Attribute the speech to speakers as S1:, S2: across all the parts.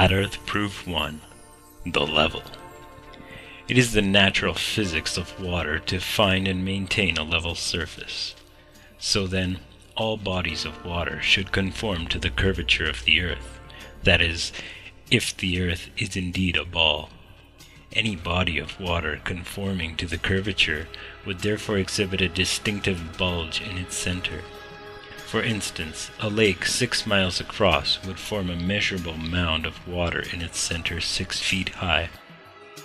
S1: Flat Earth Proof 1. The Level. It is the natural physics of water to find and maintain a level surface. So then, all bodies of water should conform to the curvature of the Earth. That is, if the Earth is indeed a ball. Any body of water conforming to the curvature would therefore exhibit a distinctive bulge in its center. For instance, a lake 6 miles across would form a measurable mound of water in its center 6 feet high.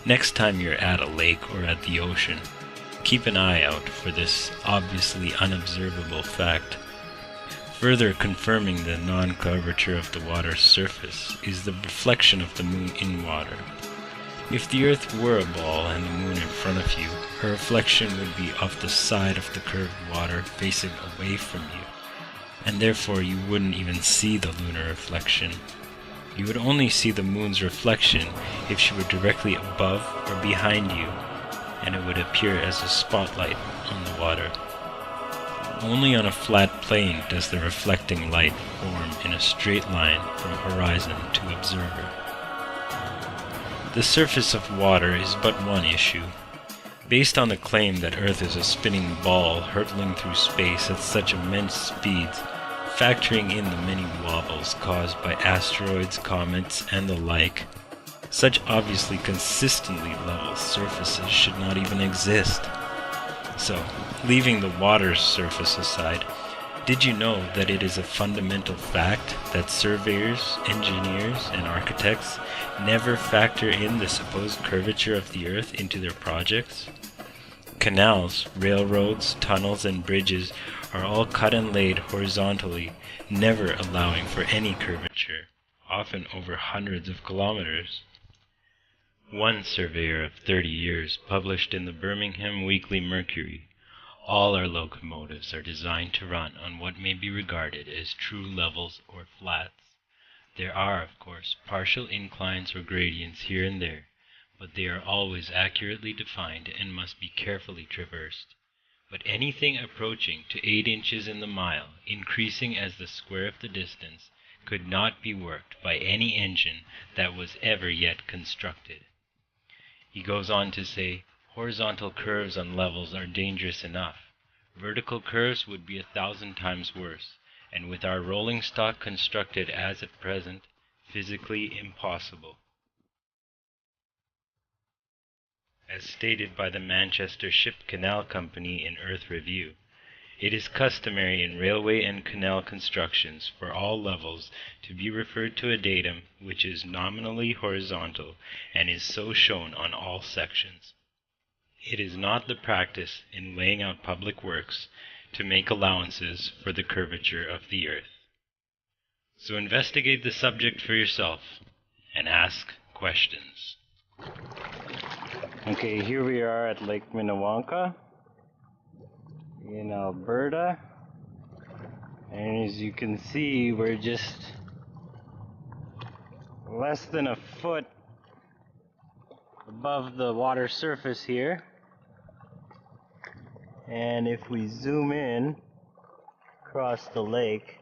S1: Next time you're at a lake or at the ocean, keep an eye out for this obviously unobservable fact. Further confirming the non-curvature of the water's surface is the reflection of the moon in water. If the Earth were a ball and the moon in front of you, her reflection would be off the side of the curved water facing away from you, and therefore you wouldn't even see the lunar reflection. You would only see the moon's reflection if she were directly above or behind you, and it would appear as a spotlight on the water. Only on a flat plane does the reflecting light form in a straight line from horizon to observer. The surface of water is but one issue. Based on the claim that Earth is a spinning ball hurtling through space at such immense speeds, factoring in the many wobbles caused by asteroids, comets, and the like, such obviously consistently level surfaces should not even exist. So, leaving the water's surface aside, did you know that it is a fundamental fact that surveyors, engineers, and architects never factor in the supposed curvature of the Earth into their projects? Canals, railroads, tunnels, and bridges are all cut and laid horizontally, never allowing for any curvature, often over hundreds of kilometers. One surveyor of 30 years published in the Birmingham Weekly Mercury, "All our locomotives are designed to run on what may be regarded as true levels or flats. There are, of course, partial inclines or gradients here and there, but they are always accurately defined and must be carefully traversed. But anything approaching to 8 inches in the mile, increasing as the square of the distance, could not be worked by any engine that was ever yet constructed." He goes on to say, "Horizontal curves on levels are dangerous enough. Vertical curves would be 1,000 times worse, and with our rolling stock constructed as at present, physically impossible." As stated by the Manchester Ship Canal Company in Earth Review, it is customary in railway and canal constructions for all levels to be referred to a datum which is nominally horizontal and is so shown on all sections. It is not the practice in laying out public works to make allowances for the curvature of the Earth. So investigate the subject for yourself and ask questions. Okay, here we are at Lake Minnewanka in Alberta, and as you can see, we're just less than a foot above the water surface here. And if we zoom in across the lake,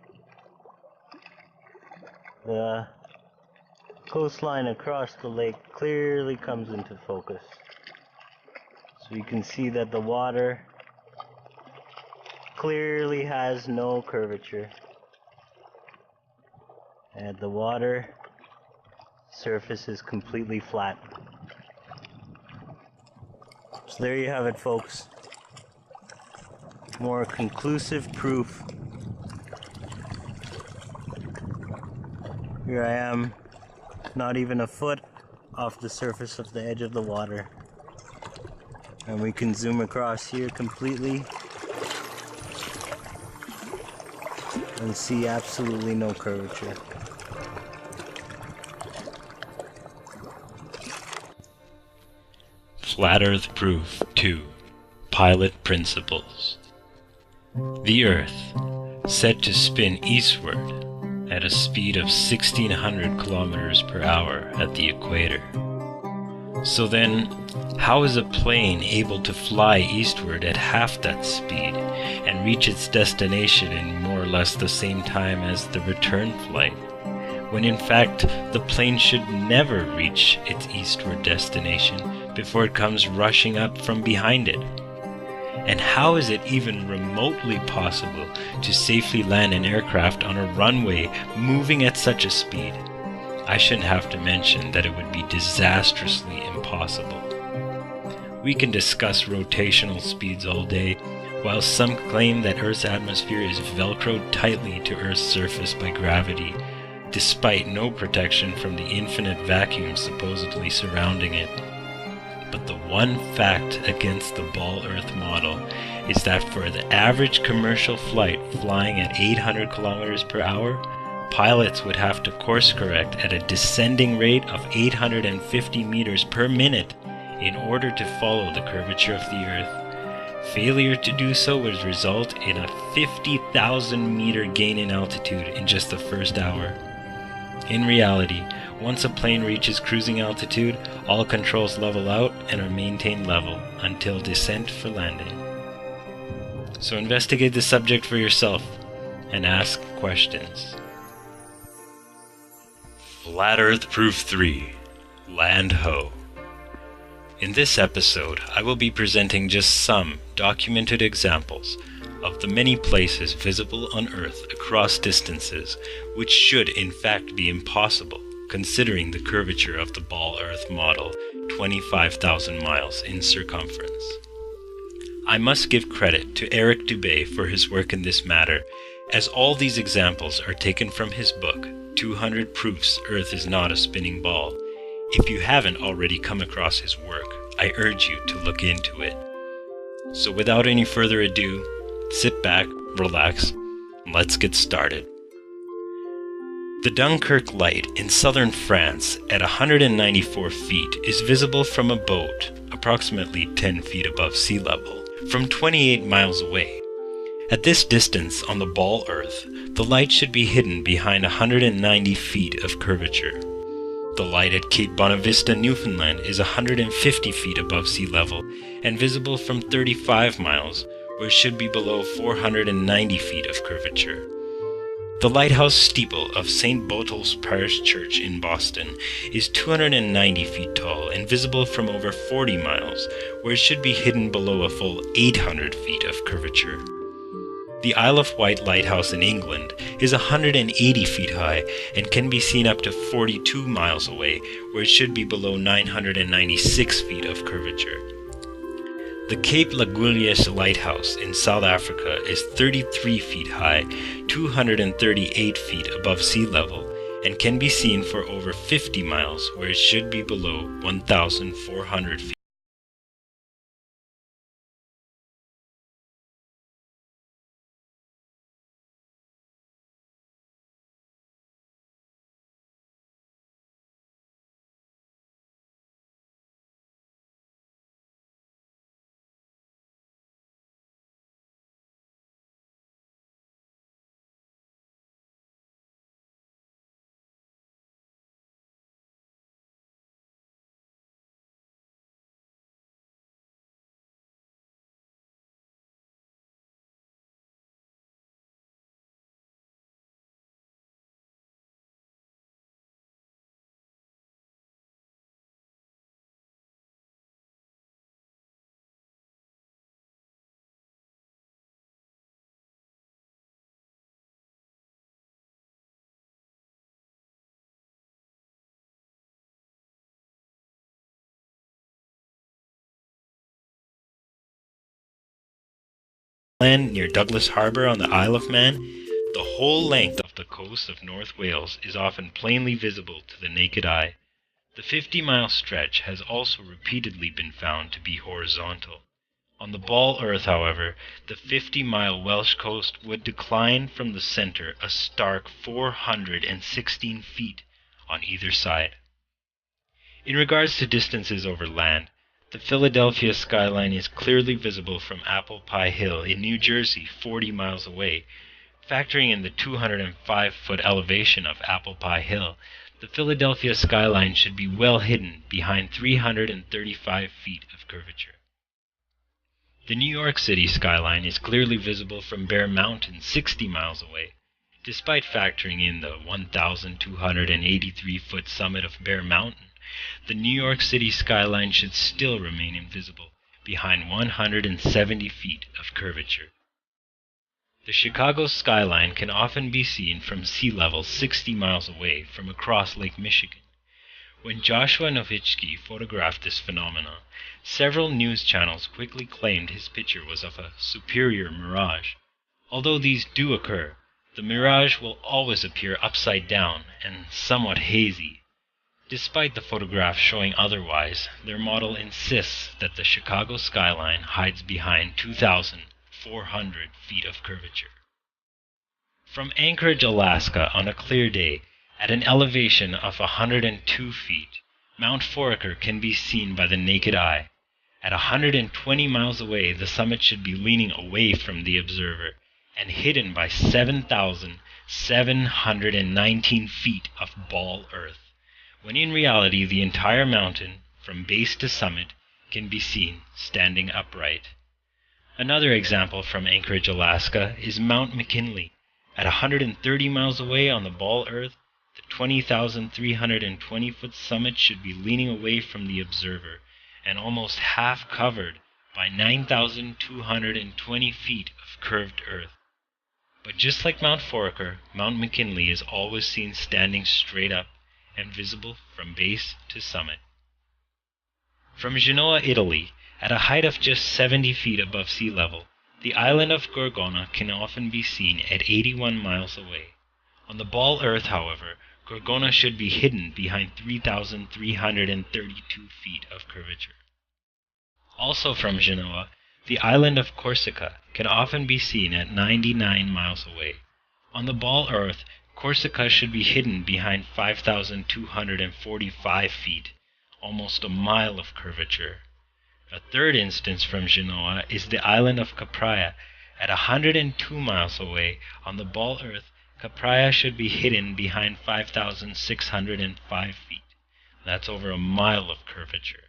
S1: the coastline across the lake clearly comes into focus. So you can see that the water clearly has no curvature, and the water surface is completely flat. So there you have it, folks. More conclusive proof. Here I am, not even a foot off the surface of the edge of the water. And we can zoom across here completely and see absolutely no curvature. Flat Earth Proof 2. Pilot Principles. The Earth, set to spin eastward at a speed of 1,600 kilometers per hour at the equator. So then, how is a plane able to fly eastward at half that speed and reach its destination in more or less the same time as the return flight, when in fact the plane should never reach its eastward destination before it comes rushing up from behind it? And how is it even remotely possible to safely land an aircraft on a runway moving at such a speed? I shouldn't have to mention that it would be disastrously impossible. We can discuss rotational speeds all day, while some claim that Earth's atmosphere is velcroed tightly to Earth's surface by gravity, despite no protection from the infinite vacuum supposedly surrounding it. But the one fact against the ball Earth model is that for the average commercial flight flying at 800 kilometers per hour, pilots would have to course correct at a descending rate of 850 meters per minute in order to follow the curvature of the Earth. Failure to do so would result in a 50,000 meter gain in altitude in just the first hour. In reality, once a plane reaches cruising altitude, all controls level out and are maintained level until descent for landing. So investigate the subject for yourself and ask questions. Flat Earth Proof 3 Land Ho. In this episode, I will be presenting just some documented examples of the many places visible on Earth across distances which should in fact be impossible considering the curvature of the ball Earth model, 25,000 miles in circumference. I must give credit to Eric Dubay for his work in this matter, as all these examples are taken from his book, 200 Proofs Earth is Not a Spinning Ball. If you haven't already come across his work, I urge you to look into it. So without any further ado, sit back, relax, and let's get started. The Dunkirk Light in southern France at 194 feet is visible from a boat approximately 10 feet above sea level from 28 miles away. At this distance on the ball Earth, the light should be hidden behind 190 feet of curvature. The light at Cape Bonavista, Newfoundland is 150 feet above sea level and visible from 35 miles, where it should be below 490 feet of curvature. The lighthouse steeple of St. Botolph's Parish Church in Boston is 290 feet tall and visible from over 40 miles, where it should be hidden below a full 800 feet of curvature. The Isle of Wight Lighthouse in England is 180 feet high and can be seen up to 42 miles away, where it should be below 996 feet of curvature. The Cape Lagulies Lighthouse in South Africa is 33 feet high, 238 feet above sea level, and can be seen for over 50 miles, where it should be below 1,400 feet. Land near Douglas Harbour on the Isle of Man, the whole length of the coast of North Wales is often plainly visible to the naked eye. The 50-mile stretch has also repeatedly been found to be horizontal. On the ball Earth, however, the 50-mile Welsh coast would decline from the center a stark 416 feet on either side. In regards to distances over land, the Philadelphia skyline is clearly visible from Apple Pie Hill in New Jersey 40 miles away. Factoring in the 205-foot elevation of Apple Pie Hill, the Philadelphia skyline should be well hidden behind 335 feet of curvature. The New York City skyline is clearly visible from Bear Mountain 60 miles away. Despite factoring in the 1,283-foot summit of Bear Mountain, the New York City skyline should still remain invisible behind 170 feet of curvature. The Chicago skyline can often be seen from sea level 60 miles away from across Lake Michigan. When Joshua Nowitzki photographed this phenomenon, several news channels quickly claimed his picture was of a superior mirage. Although these do occur, the mirage will always appear upside down and somewhat hazy. Despite the photographs showing otherwise, their model insists that the Chicago skyline hides behind 2,400 feet of curvature. From Anchorage, Alaska, on a clear day, at an elevation of 102 feet, Mount Foraker can be seen by the naked eye. At 120 miles away, the summit should be leaning away from the observer and hidden by 7,719 feet of ball earth, when in reality the entire mountain, from base to summit, can be seen standing upright. Another example from Anchorage, Alaska, is Mount McKinley. At 130 miles away on the ball earth, the 20,320-foot summit should be leaning away from the observer and almost half covered by 9,220 feet of curved earth. But just like Mount Foraker, Mount McKinley is always seen standing straight up and visible from base to summit. From Genoa, Italy, at a height of just 70 feet above sea level, the island of Gorgona can often be seen at 81 miles away. On the ball earth, however, Gorgona should be hidden behind 3,332 feet of curvature. Also from Genoa, the island of Corsica can often be seen at 99 miles away. On the ball earth, Corsica should be hidden behind 5,245 feet, almost a mile of curvature. A third instance from Genoa is the island of Capraia. At 102 miles away, on the ball earth, Capraia should be hidden behind 5,605 feet. That's over a mile of curvature.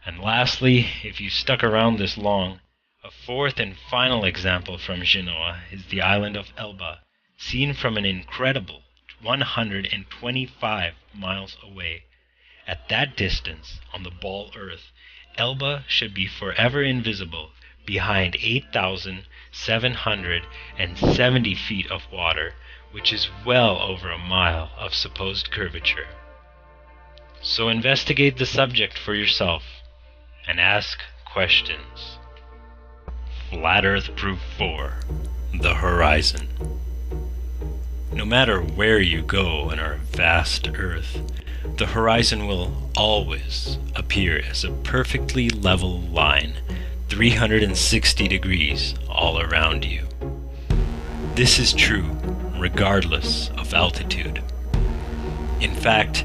S1: And lastly, if you stuck around this long, a fourth and final example from Genoa is the island of Elba, seen from an incredible 125 miles away. At that distance, on the ball earth, Elba should be forever invisible behind 8,770 feet of water, which is well over a mile of supposed curvature. So investigate the subject for yourself and ask questions. Flat Earth Proof 4: The Horizon. No matter where you go on our vast Earth, the horizon will always appear as a perfectly level line, 360 degrees all around you. This is true regardless of altitude. In fact,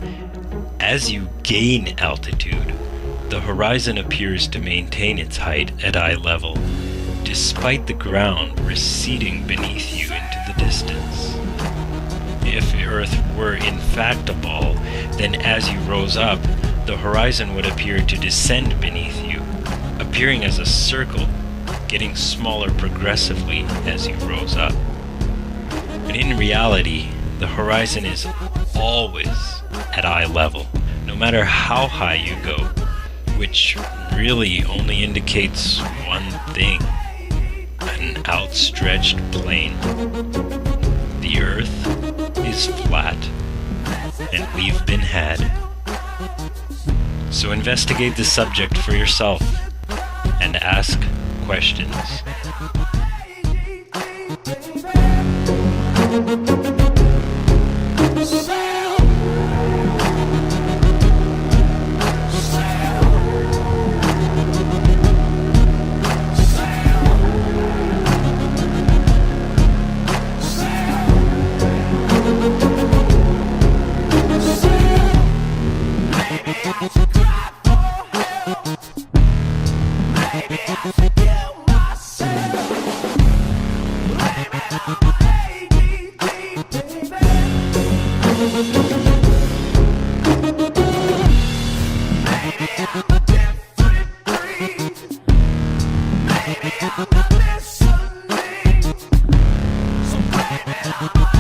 S1: as you gain altitude, the horizon appears to maintain its height at eye level, despite the ground receding beneath you into the distance. If Earth were in fact a ball, then as you rose up, the horizon would appear to descend beneath you, appearing as a circle, getting smaller progressively as you rose up. But in reality, the horizon is always at eye level, no matter how high you go, which really only indicates one thing: an outstretched plane. The Earth is flat, and we've been had. So investigate the subject for yourself and ask questions.
S2: I'm listening. So baby,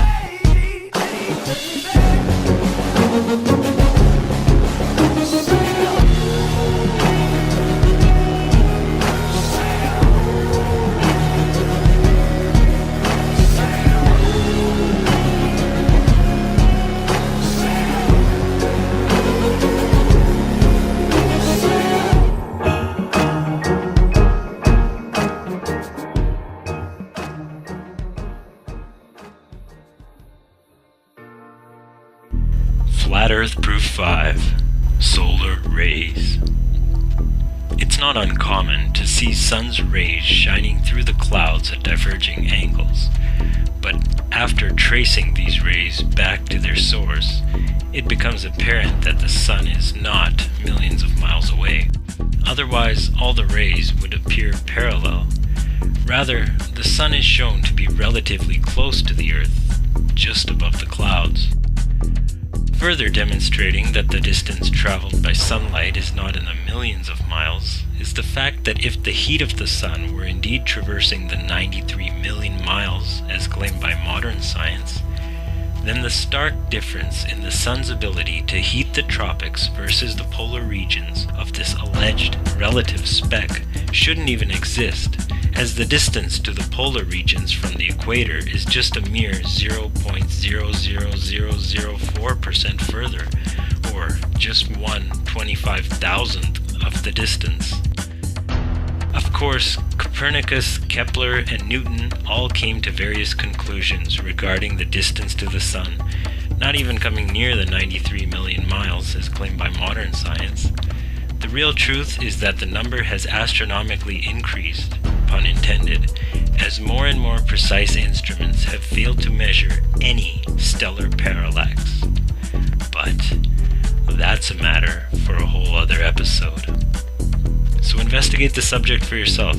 S1: Flat Earth Proof 5 Solar Rays. It's not uncommon to see sun's rays shining through the clouds at diverging angles, but after tracing these rays back to their source, it becomes apparent that the sun is not millions of miles away. Otherwise, all the rays would appear parallel. Rather, the sun is shown to be relatively close to the Earth, just above the clouds. Further demonstrating that the distance traveled by sunlight is not in the millions of miles is the fact that if the heat of the sun were indeed traversing the 93 million miles as claimed by modern science, then the stark difference in the sun's ability to heat the tropics versus the polar regions of this alleged relative speck shouldn't even exist, as the distance to the polar regions from the equator is just a mere 0.00004% further, or just 1/25,000th of the distance. Of course, Copernicus, Kepler, and Newton all came to various conclusions regarding the distance to the sun, not even coming near the 93 million miles as claimed by modern science. The real truth is that the number has astronomically increased, pun intended, as more and more precise instruments have failed to measure any stellar parallax. But that's a matter for a whole other episode. So investigate the subject for yourself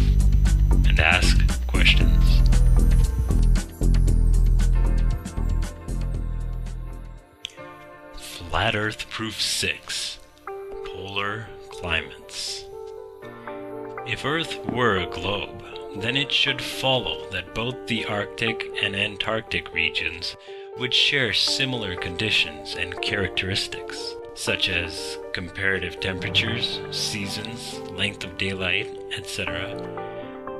S1: and ask questions. Flat Earth Proof 6 Polar Climates. If Earth were a globe, then it should follow that both the Arctic and Antarctic regions would share similar conditions and characteristics, such as comparative temperatures, seasons, length of daylight, etc.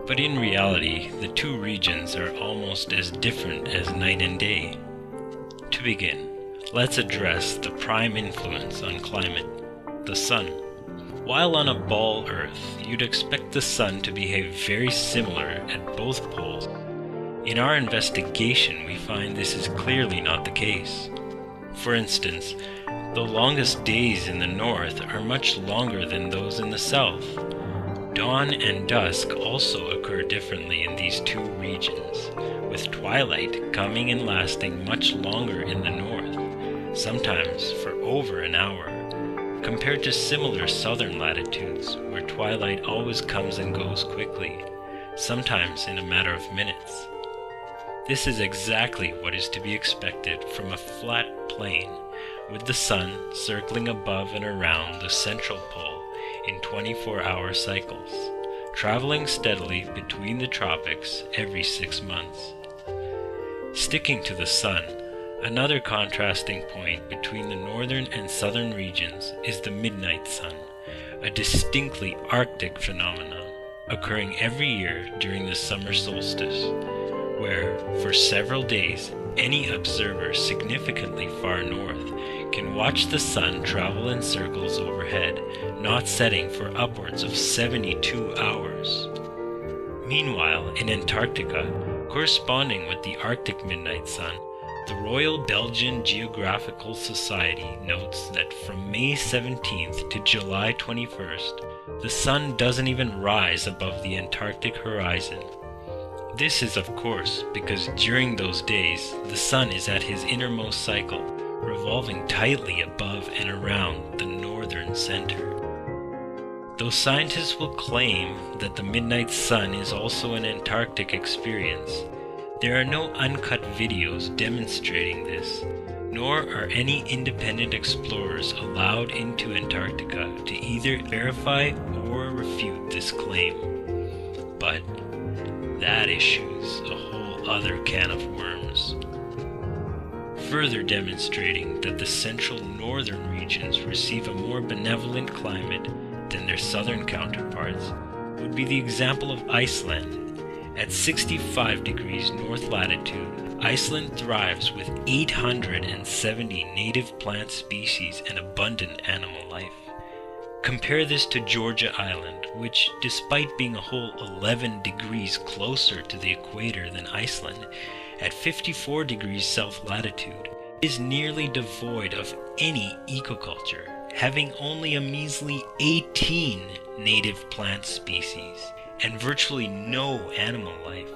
S1: But in reality, the two regions are almost as different as night and day. To begin, let's address the prime influence on climate, the sun. While on a ball Earth, you'd expect the sun to behave very similar at both poles. In our investigation, we find this is clearly not the case. For instance, the longest days in the north are much longer than those in the south. Dawn and dusk also occur differently in these two regions, with twilight coming and lasting much longer in the north, sometimes for over an hour, compared to similar southern latitudes where twilight always comes and goes quickly, sometimes in a matter of minutes. This is exactly what is to be expected from a flat plane, with the sun circling above and around the central pole in 24-hour cycles, traveling steadily between the tropics every 6 months. Sticking to the sun, another contrasting point between the northern and southern regions is the midnight sun, a distinctly Arctic phenomenon occurring every year during the summer solstice, where, for several days, any observer significantly far north can watch the sun travel in circles overhead, not setting for upwards of 72 hours. Meanwhile, in Antarctica, corresponding with the Arctic midnight sun, the Royal Belgian Geographical Society notes that from May 17th to July 21st, the sun doesn't even rise above the Antarctic horizon. This is, of course, because during those days, the sun is at his innermost cycle, revolving tightly above and around the northern center. Though scientists will claim that the midnight sun is also an Antarctic experience, there are no uncut videos demonstrating this, nor are any independent explorers allowed into Antarctica to either verify or refute this claim. But that issue's a whole other can of worms. Further demonstrating that the central northern regions receive a more benevolent climate than their southern counterparts would be the example of Iceland. At 65 degrees north latitude, Iceland thrives with 870 native plant species and abundant animal life. Compare this to Georgia Island, which, despite being a whole 11 degrees closer to the equator than Iceland, at 54 degrees south latitude, is nearly devoid of any ecoculture, having only a measly 18 native plant species and virtually no animal life.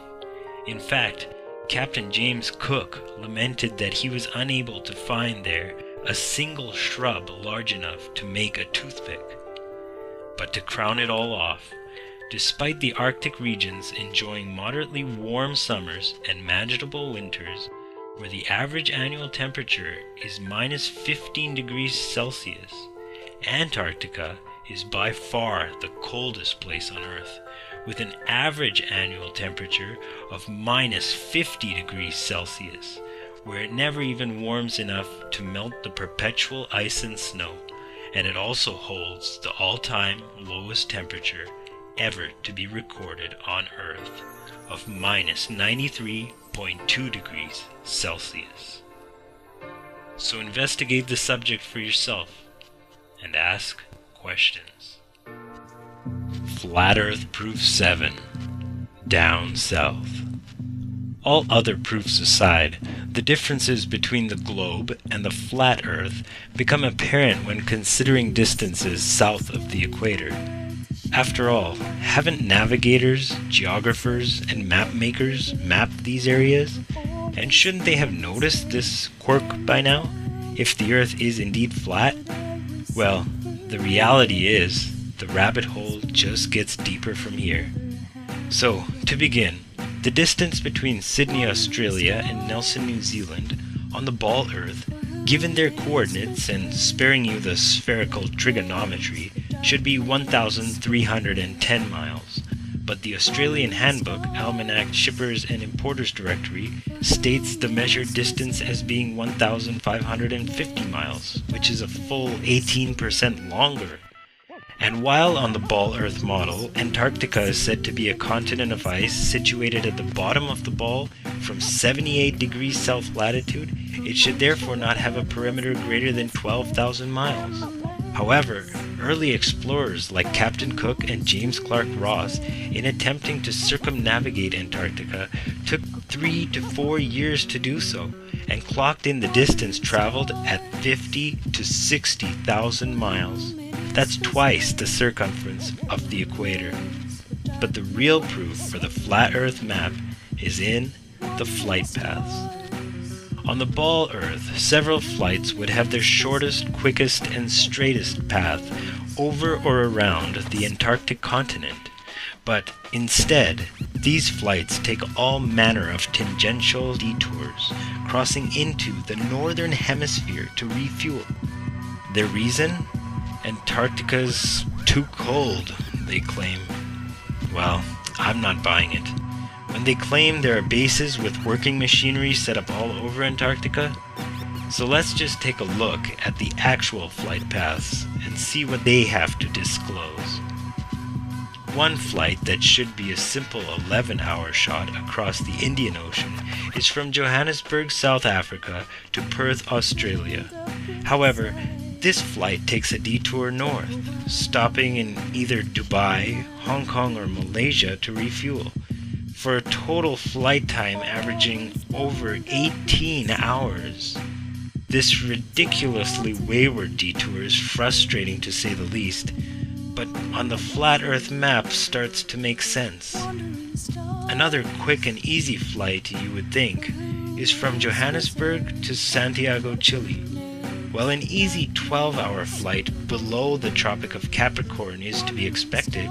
S1: In fact, Captain James Cook lamented that he was unable to find there a single shrub large enough to make a toothpick. But to crown it all off, despite the Arctic regions enjoying moderately warm summers and manageable winters, where the average annual temperature is minus 15 degrees Celsius, Antarctica is by far the coldest place on Earth, with an average annual temperature of minus 50 degrees Celsius, where it never even warms enough to melt the perpetual ice and snow, and it also holds the all-time lowest temperature ever to be recorded on Earth of minus 93.2 degrees Celsius. So investigate the subject for yourself and ask questions. Flat Earth Proof 7. Down South. All other proofs aside, the differences between the globe and the flat Earth become apparent when considering distances south of the equator. After all, haven't navigators, geographers, and map makers mapped these areas? And shouldn't they have noticed this quirk by now, if the Earth is indeed flat? Well, the reality is, the rabbit hole just gets deeper from here. So, to begin, the distance between Sydney, Australia and Nelson, New Zealand, on the ball Earth, given their coordinates and sparing you the spherical trigonometry, should be 1,310 miles. But the Australian Handbook, Almanac Shippers and Importers Directory states the measured distance as being 1,550 miles, which is a full 18% longer. And while on the ball Earth model, Antarctica is said to be a continent of ice situated at the bottom of the ball from 78 degrees south latitude, it should therefore not have a perimeter greater than 12,000 miles. However, early explorers like Captain Cook and James Clark Ross, in attempting to circumnavigate Antarctica, took 3 to 4 years to do so, and clocked in the distance traveled at 50 to 60,000 miles. That's twice the circumference of the equator. But the real proof for the flat Earth map is in the flight paths. On the ball Earth, several flights would have their shortest, quickest, and straightest path over or around the Antarctic continent. But instead, these flights take all manner of tangential detours, crossing into the northern hemisphere to refuel. Their reason? Antarctica's too cold, they claim. Well, I'm not buying it. When they claim there are bases with working machinery set up all over Antarctica. So let's just take a look at the actual flight paths and see what they have to disclose. One flight that should be a simple 11-hour shot across the Indian Ocean is from Johannesburg, South Africa to Perth, Australia. However, this flight takes a detour north, stopping in either Dubai, Hong Kong, or Malaysia to refuel, for a total flight time averaging over 18 hours. This ridiculously wayward detour is frustrating to say the least, but on the flat Earth map starts to make sense. Another quick and easy flight, you would think, is from Johannesburg to Santiago, Chile. While an easy 12-hour flight below the Tropic of Capricorn is to be expected,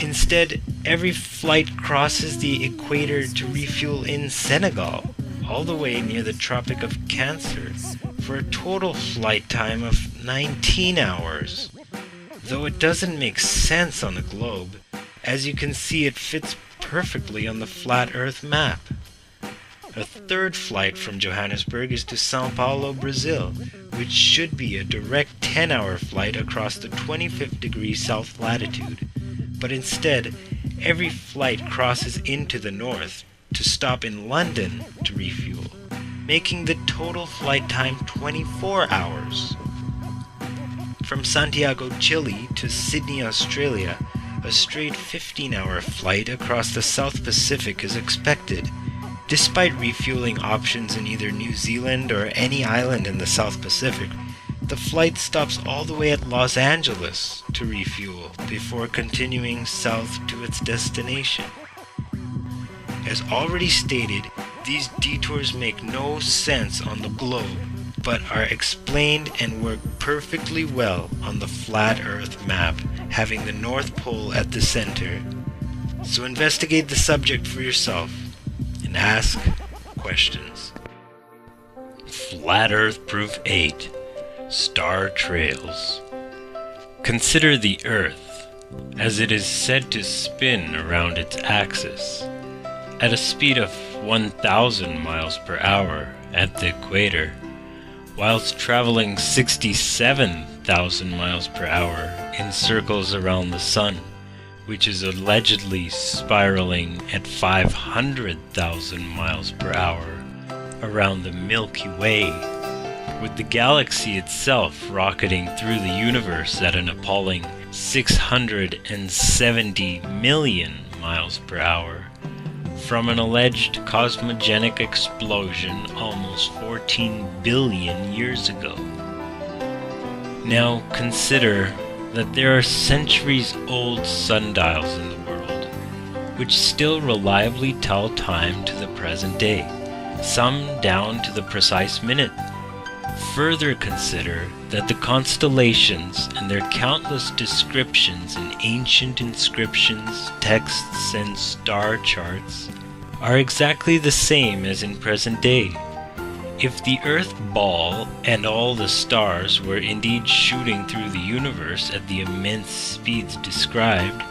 S1: instead every flight crosses the equator to refuel in Senegal, all the way near the Tropic of Cancer, for a total flight time of 19 hours. Though it doesn't make sense on the globe, as you can see it fits perfectly on the flat Earth map. A third flight from Johannesburg is to São Paulo, Brazil, which should be a direct 10-hour flight across the 25th degree south latitude. But instead, every flight crosses into the north to stop in London to refuel, making the total flight time 24 hours. From Santiago, Chile to Sydney, Australia, a straight 15-hour flight across the South Pacific is expected, Despite refueling options in either New Zealand or any island in the South Pacific, the flight stops all the way at Los Angeles to refuel before continuing south to its destination. As already stated, these detours make no sense on the globe, but are explained and work perfectly well on the flat Earth map, having the North Pole at the center. So investigate the subject for yourself and ask questions. Flat Earth Proof 8. Star Trails. Consider the Earth, as it is said to spin around its axis at a speed of 1,000 miles per hour at the equator, whilst traveling 67,000 miles per hour in circles around the Sun, which is allegedly spiraling at 500,000 miles per hour around the Milky Way, with the galaxy itself rocketing through the universe at an appalling 670 million miles per hour from an alleged cosmogenic explosion almost 14 billion years ago. Now consider that there are centuries-old sundials in the world, which still reliably tell time to the present day, some down to the precise minute. Further consider that the constellations and their countless descriptions in ancient inscriptions, texts, and star charts are exactly the same as in present day. If the Earth ball and all the stars were indeed shooting through the universe at the immense speeds described,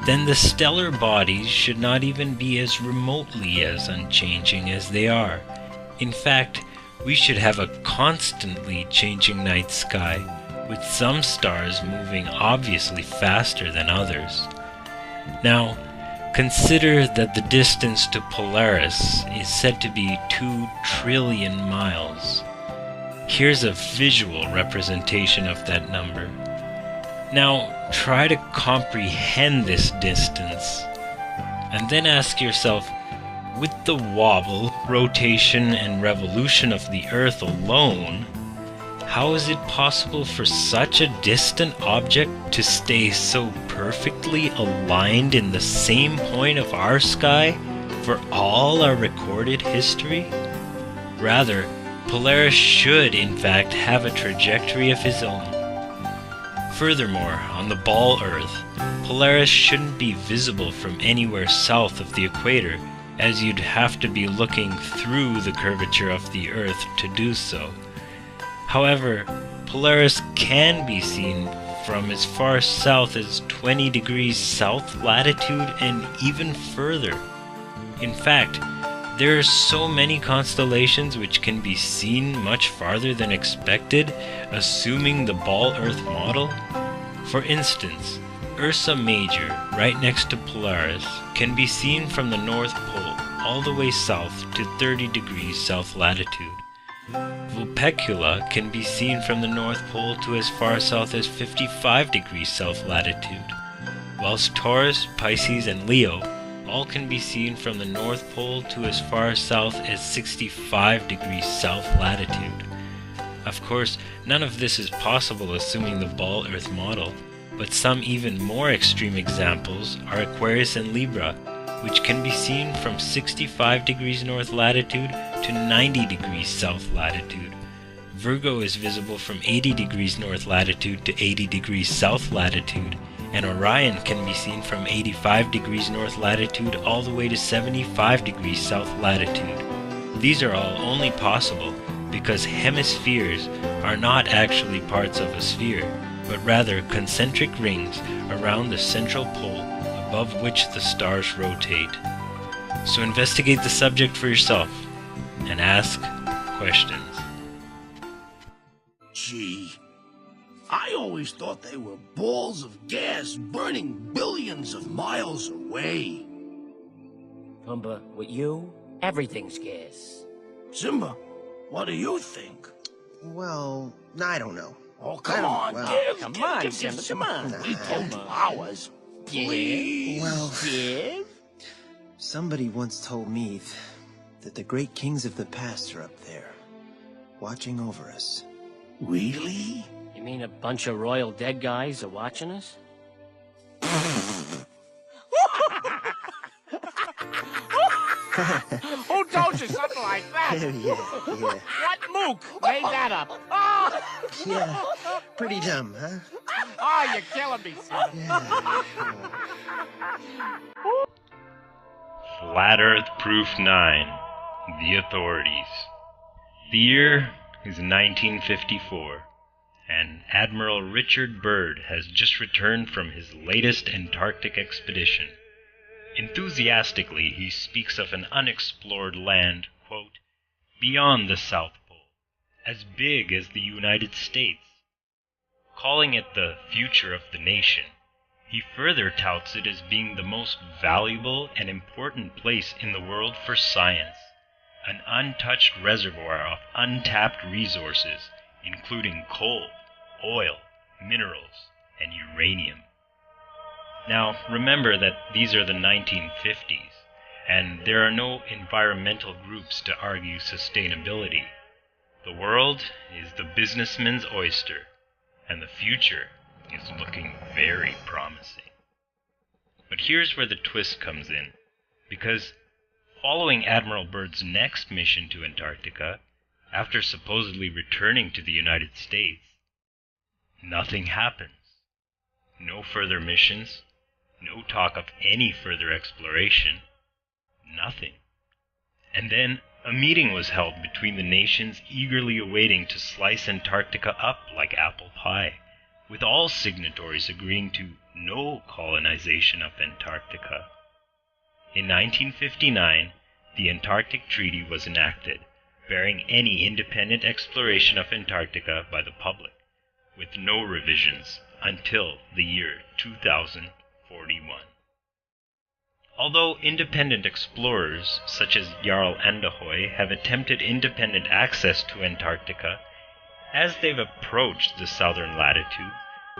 S1: then the stellar bodies should not even be as remotely as unchanging as they are. In fact, we should have a constantly changing night sky, with some stars moving obviously faster than others. Now, consider that the distance to Polaris is said to be 2 trillion miles. Here's a visual representation of that number. Now, try to comprehend this distance, and then ask yourself, with the wobble, rotation, and revolution of the Earth alone, how is it possible for such a distant object to stay so perfectly aligned in the same point of our sky for all our recorded history? Rather, Polaris should in fact have a trajectory of his own. Furthermore, on the ball Earth, Polaris shouldn't be visible from anywhere south of the equator, as you'd have to be looking through the curvature of the Earth to do so. However, Polaris can be seen from as far south as 20 degrees south latitude and even further. In fact, there are so many constellations which can be seen much farther than expected, assuming the ball Earth model. For instance, Ursa Major, right next to Polaris, can be seen from the North Pole all the way south to 30 degrees south latitude. Vulpecula can be seen from the North Pole to as far south as 55 degrees south latitude, whilst Taurus, Pisces, and Leo all can be seen from the North Pole to as far south as 65 degrees south latitude. Of course, none of this is possible assuming the ball Earth model, but some even more extreme examples are Aquarius and Libra, which can be seen from 65 degrees north latitude to 90 degrees south latitude. Virgo is visible from 80 degrees north latitude to 80 degrees south latitude, and Orion can be seen from 85 degrees north latitude all the way to 75 degrees south latitude. These are all only possible because hemispheres are not actually parts of a sphere, but rather concentric rings around the central pole above which the stars rotate. So investigate the subject for yourself and ask questions.
S2: Gee, I always thought they were balls of gas burning billions of miles away.
S3: Pumbaa, with you, everything's gas.
S2: Simba, what do you think?
S4: Well, I don't know.
S2: Oh, come on,
S4: well,
S2: give
S3: Simba,
S2: some
S3: come on.
S2: We told ours. Please.
S4: Well,
S3: Give?
S4: somebody once told me that the great kings of the past are up there, watching over us.
S2: Really?
S3: You mean a bunch of royal dead guys are watching us?
S5: Who told you something like that?
S4: Yeah.
S5: What mook made that up?
S4: Yeah, pretty dumb, huh?
S5: Oh, you're killing me, son.
S4: Yeah.
S1: Flat Earth Proof 9. The Authorities. The year is 1954, and Admiral Richard Byrd has just returned from his latest Antarctic expedition. Enthusiastically, he speaks of an unexplored land, quote, beyond the South Pole, as big as the United States. Calling it the future of the nation, he further touts it as being the most valuable and important place in the world for science, an untouched reservoir of untapped resources, including coal, oil, minerals, and uranium. Now, remember that these are the 1950s, and there are no environmental groups to argue sustainability. The world is the businessman's oyster, and the future is looking very promising. But here's where the twist comes in, because following Admiral Byrd's next mission to Antarctica, after supposedly returning to the United States, nothing happens. No further missions, no talk of any further exploration, nothing. And then a meeting was held between the nations eagerly awaiting to slice Antarctica up like apple pie, with all signatories agreeing to no colonization of Antarctica. In 1959, the Antarctic Treaty was enacted, barring any independent exploration of Antarctica by the public, with no revisions until the year 2041. Although independent explorers such as Jarl Andahoy have attempted independent access to Antarctica, as they've approached the southern latitude,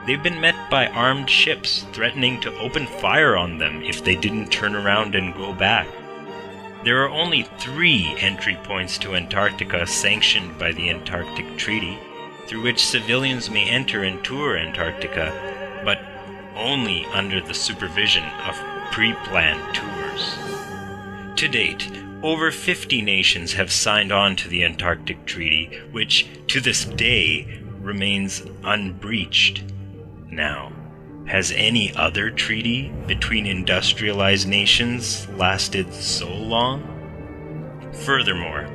S1: they've been met by armed ships threatening to open fire on them if they didn't turn around and go back. There are only 3 entry points to Antarctica sanctioned by the Antarctic Treaty, through which civilians may enter and tour Antarctica, but only under the supervision of pre-planned tours. To date, over 50 nations have signed on to the Antarctic Treaty, which, to this day, remains unbreached. Now, has any other treaty between industrialized nations lasted so long? Furthermore,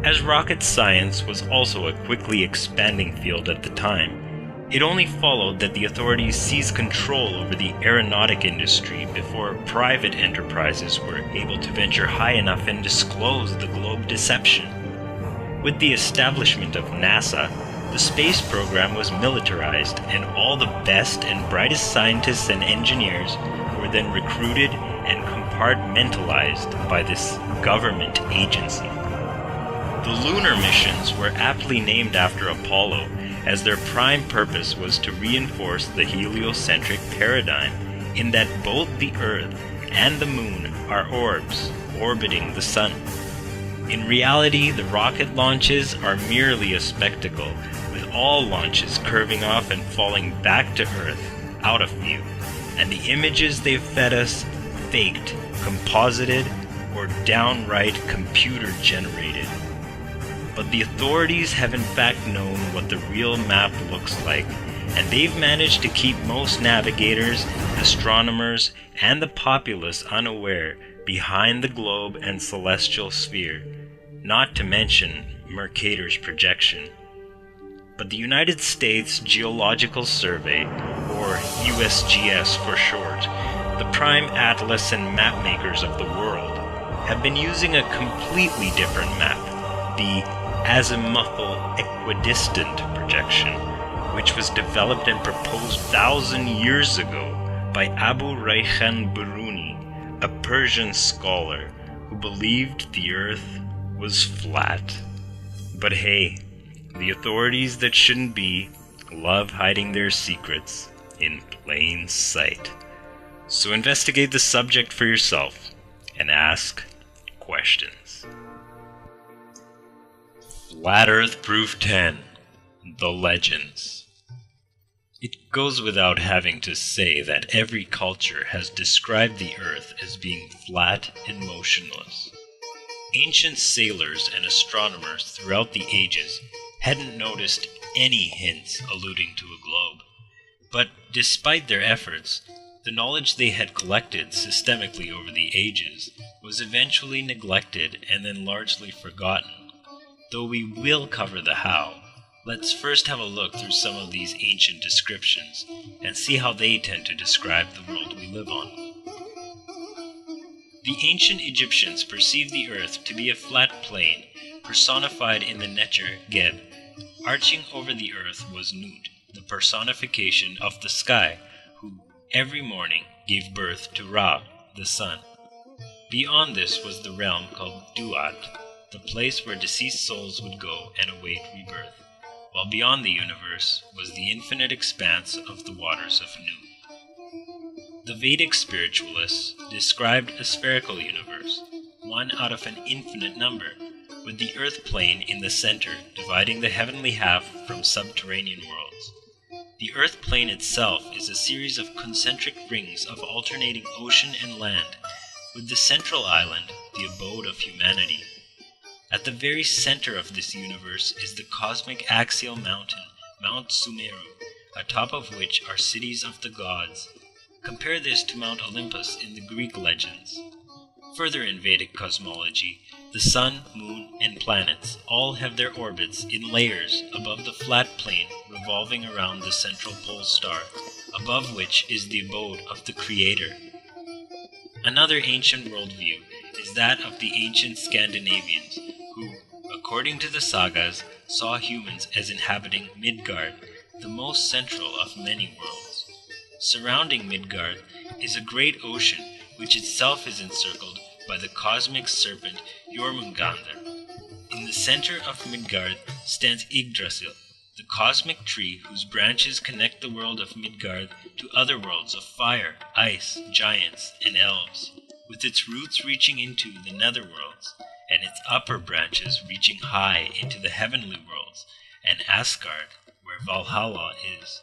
S1: as rocket science was also a quickly expanding field at the time, it only followed that the authorities seized control over the aeronautic industry before private enterprises were able to venture high enough and disclose the globe deception. With the establishment of NASA, the space program was militarized, and all the best and brightest scientists and engineers were then recruited and compartmentalized by this government agency. The lunar missions were aptly named after Apollo, as their prime purpose was to reinforce the heliocentric paradigm in that both the Earth and the Moon are orbs orbiting the Sun. In reality, the rocket launches are merely a spectacle, with all launches curving off and falling back to Earth, out of view, and the images they've fed us faked, composited, or downright computer-generated. But the authorities have in fact known what the real map looks like, and they've managed to keep most navigators, astronomers, and the populace unaware behind the globe and celestial sphere, not to mention Mercator's projection. But the United States Geological Survey, or USGS for short, the prime atlas and map makers of the world, have been using a completely different map, the azimuthal equidistant projection, which was developed and proposed 1,000 years ago by Abu Rayhan Biruni, a Persian scholar who believed the Earth was flat. But hey, the authorities that shouldn't be love hiding their secrets in plain sight. So investigate the subject for yourself and ask questions. Flat Earth Proof 10. The Legends. It goes without having to say that every culture has described the Earth as being flat and motionless. Ancient sailors and astronomers throughout the ages hadn't noticed any hints alluding to a globe. But despite their efforts, the knowledge they had collected systemically over the ages was eventually neglected and then largely forgotten. Though we will cover the how, let's first have a look through some of these ancient descriptions and see how they tend to describe the world we live on. The ancient Egyptians perceived the earth to be a flat plain, personified in the Necher Geb. Arching over the earth was Nut, the personification of the sky, who every morning gave birth to Ra, the sun. Beyond this was the realm called Duat, the place where deceased souls would go and await rebirth, while beyond the universe was the infinite expanse of the waters of Nu. The Vedic spiritualists described a spherical universe, one out of an infinite number, with the earth plane in the center dividing the heavenly half from subterranean worlds. The earth plane itself is a series of concentric rings of alternating ocean and land, with the central island the abode of humanity. At the very center of this universe is the cosmic axial mountain, Mount Sumeru, atop of which are cities of the gods. Compare this to Mount Olympus in the Greek legends. Further in Vedic cosmology, the sun, moon, and planets all have their orbits in layers above the flat plane revolving around the central pole star, above which is the abode of the Creator. Another ancient worldview is that of the ancient Scandinavians, who, according to the sagas, saw humans as inhabiting Midgard, the most central of many worlds. Surrounding Midgard is a great ocean, which itself is encircled by the cosmic serpent Jormungandr. In the center of Midgard stands Yggdrasil, the cosmic tree whose branches connect the world of Midgard to other worlds of fire, ice, giants, and elves, with its roots reaching into the netherworlds, and its upper branches reaching high into the heavenly worlds, and Asgard, where Valhalla is,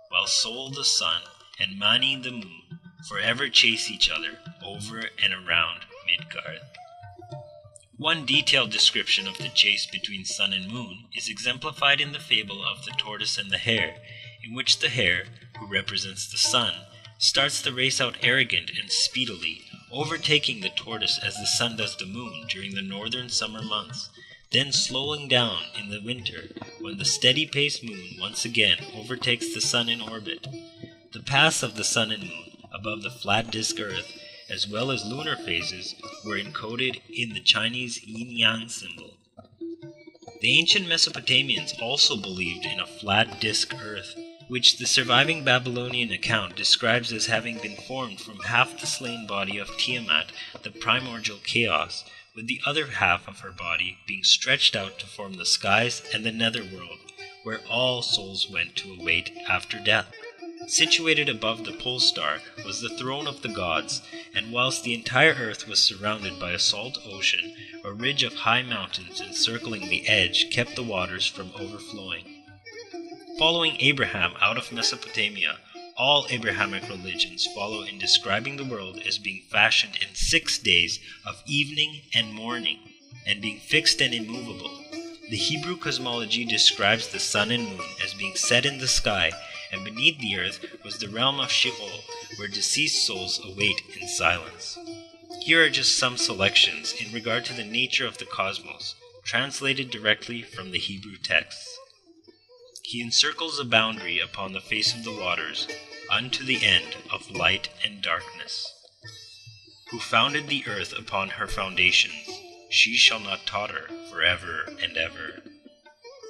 S1: while Sol the sun and Mani the moon forever chase each other over and around Midgard. One detailed description of the chase between sun and moon is exemplified in the fable of the tortoise and the hare, in which the hare, who represents the sun, starts the race out arrogant and speedily, overtaking the tortoise as the sun does the moon during the northern summer months, then slowing down in the winter when the steady-paced moon once again overtakes the sun in orbit. The paths of the sun and moon above the flat disk Earth, as well as lunar phases, were encoded in the Chinese yin-yang symbol. The ancient Mesopotamians also believed in a flat disk Earth, which the surviving Babylonian account describes as having been formed from half the slain body of Tiamat, the primordial chaos, with the other half of her body being stretched out to form the skies and the netherworld, where all souls went to await after death. Situated above the pole star was the throne of the gods, and whilst the entire earth was surrounded by a salt ocean, a ridge of high mountains encircling the edge kept the waters from overflowing. Following Abraham out of Mesopotamia, all Abrahamic religions follow in describing the world as being fashioned in 6 days of evening and morning, and being fixed and immovable. The Hebrew cosmology describes the sun and moon as being set in the sky, and beneath the earth was the realm of Sheol, where deceased souls await in silence. Here are just some selections in regard to the nature of the cosmos, translated directly from the Hebrew texts. He encircles a boundary upon the face of the waters, unto the end of light and darkness. Who founded the earth upon her foundations, she shall not totter forever and ever.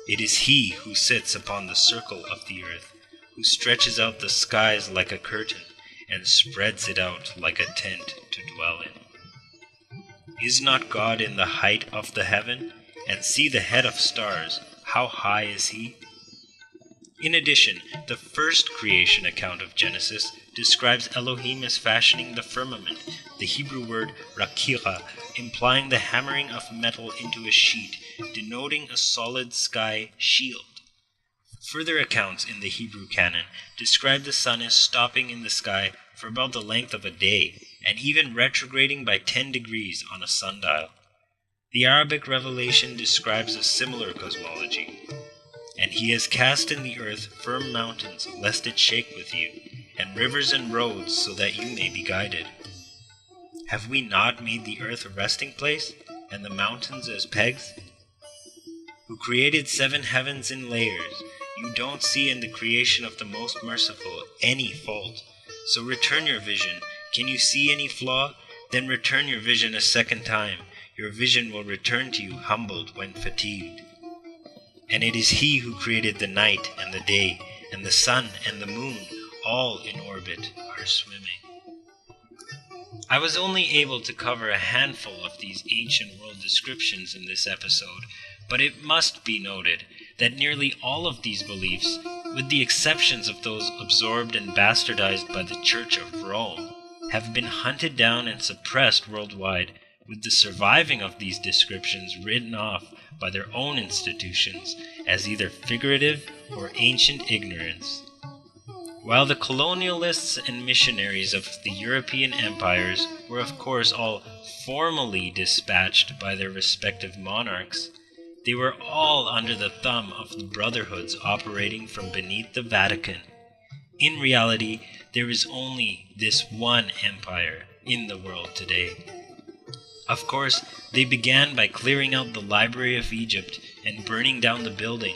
S1: It is he who sits upon the circle of the earth, who stretches out the skies like a curtain, and spreads it out like a tent to dwell in. Is not God in the height of the heaven? And see the head of stars, how high is he? In addition, the first creation account of Genesis describes Elohim as fashioning the firmament, the Hebrew word rakira, implying the hammering of metal into a sheet, denoting a solid sky shield. Further accounts in the Hebrew canon describe the sun as stopping in the sky for about the length of a day, and even retrograding by 10 degrees on a sundial. The Arabic revelation describes a similar cosmology. And he has cast in the earth firm mountains, lest it shake with you, and rivers and roads, so that you may be guided. Have we not made the earth a resting place, and the mountains as pegs? Who created 7 heavens in layers, you don't see in the creation of the Most Merciful any fault. So return your vision. Can you see any flaw? Then return your vision a second time. Your vision will return to you humbled when fatigued. And it is he who created the night and the day, and the sun and the moon, all in orbit, are swimming. I was only able to cover a handful of these ancient world descriptions in this episode, but it must be noted that nearly all of these beliefs, with the exceptions of those absorbed and bastardized by the Church of Rome, have been hunted down and suppressed worldwide, with the surviving of these descriptions written off by their own institutions as either figurative or ancient ignorance. While the colonialists and missionaries of the European empires were of course all formally dispatched by their respective monarchs, they were all under the thumb of the brotherhoods operating from beneath the Vatican. In reality, there is only this one empire in the world today. Of course, they began by clearing out the Library of Egypt and burning down the building.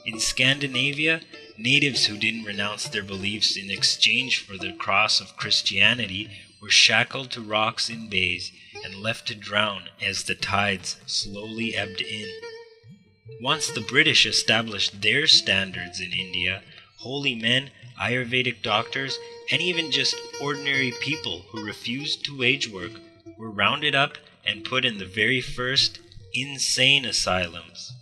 S1: In Scandinavia, natives who didn't renounce their beliefs in exchange for the cross of Christianity were shackled to rocks in bays and left to drown as the tides slowly ebbed in. Once the British established their standards in India, holy men, Ayurvedic doctors, and even just ordinary people who refused to wage work were rounded up and put in the very first insane asylums.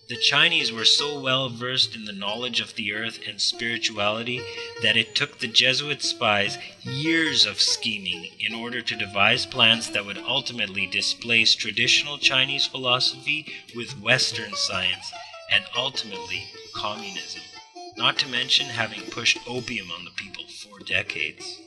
S1: The Chinese were so well versed in the knowledge of the earth and spirituality that it took the Jesuit spies years of scheming in order to devise plans that would ultimately displace traditional Chinese philosophy with Western science and ultimately communism, not to mention having pushed opium on the people for decades.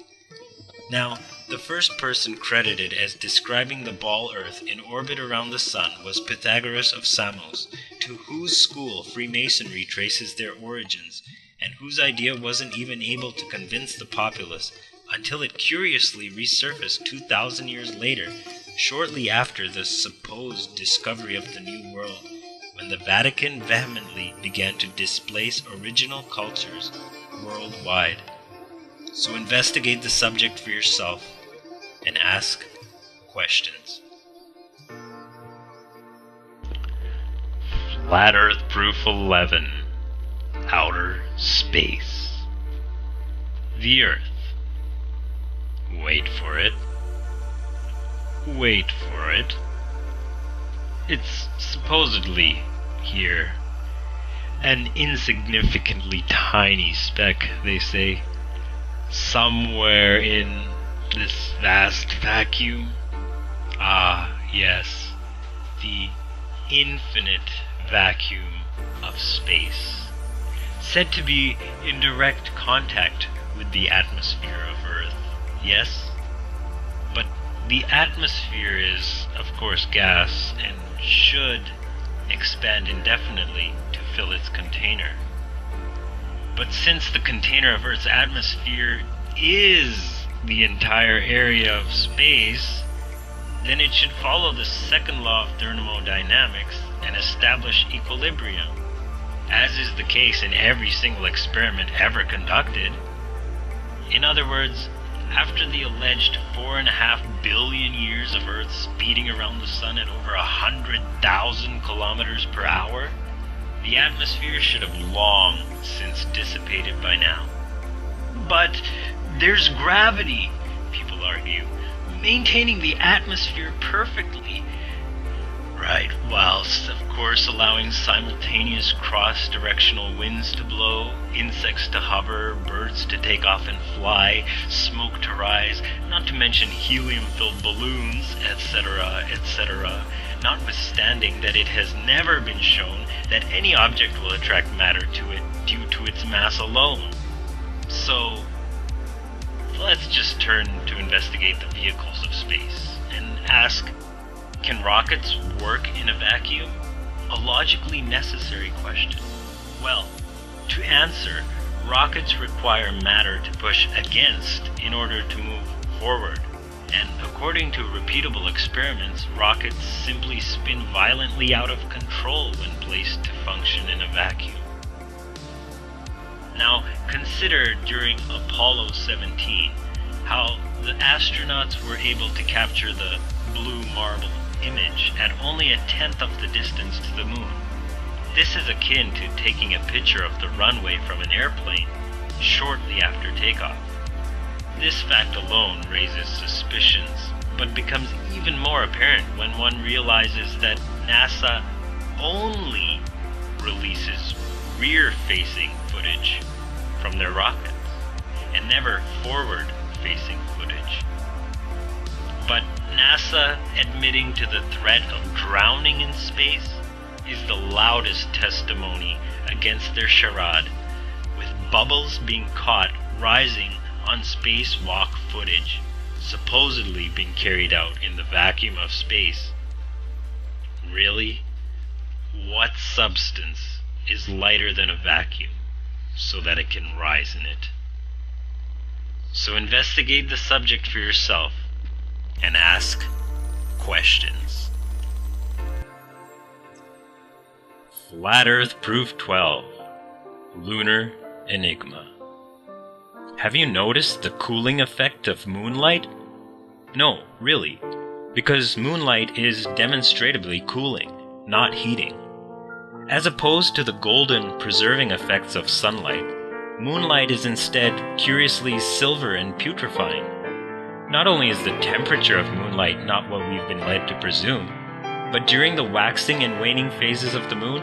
S1: Now, the first person credited as describing the ball Earth in orbit around the sun was Pythagoras of Samos, to whose school Freemasonry traces their origins, and whose idea wasn't even able to convince the populace until it curiously resurfaced 2,000 years later, shortly after the supposed discovery of the New World, when the Vatican vehemently began to displace original cultures worldwide. So investigate the subject for yourself and ask questions.
S6: Flat Earth Proof 11. Outer Space. The Earth. Wait for it. Wait for it. It's supposedly here. An insignificantly tiny speck, they say. Somewhere in this vast vacuum. Ah, yes. The infinite vacuum of space. Said to be in direct contact with the atmosphere of Earth. Yes? But the atmosphere is, of course, gas and should expand indefinitely to fill its container. But since the container of Earth's atmosphere is the entire area of space, then it should follow the second law of thermodynamics and establish equilibrium, as is the case in every single experiment ever conducted. In other words, after the alleged 4.5 billion years of Earth speeding around the sun at over 100,000 kilometers per hour, the atmosphere should have long since dissipated by now. But there's gravity, people argue, maintaining the atmosphere perfectly. Right, whilst, of course allowing simultaneous cross-directional winds to blow, insects to hover, birds to take off and fly, smoke to rise, not to mention helium-filled balloons, etc., etc., notwithstanding that it has never been shown that any object will attract matter to it due to its mass alone. So, let's just turn to investigate the vehicles of space and ask, can rockets work in a vacuum? A logically necessary question. Well, to answer, rockets require matter to push against in order to move forward. And according to repeatable experiments, rockets simply spin violently out of control when placed to function in a vacuum. Now, consider during Apollo 17 how the astronauts were able to capture the blue marble image at only 1/10 of the distance to the moon. This is akin to taking a picture of the runway from an airplane shortly after takeoff. This fact alone raises suspicions, but becomes even more apparent when one realizes that NASA only releases rear-facing footage from their rockets, and never forward-facing footage. But NASA admitting to the threat of drowning in space is the loudest testimony against their charade, with bubbles being caught rising on spacewalk footage, supposedly being carried out in the vacuum of space. Really? What substance is lighter than a vacuum so that it can rise in it? So investigate the subject for yourself and ask questions. Flat Earth Proof 12. Lunar Enigma. Have you noticed the cooling effect of moonlight? No, really, because moonlight is demonstrably cooling, not heating. As opposed to the golden, preserving effects of sunlight, moonlight is instead curiously silver and putrefying. Not only is the temperature of moonlight not what we've been led to presume, but during the waxing and waning phases of the moon,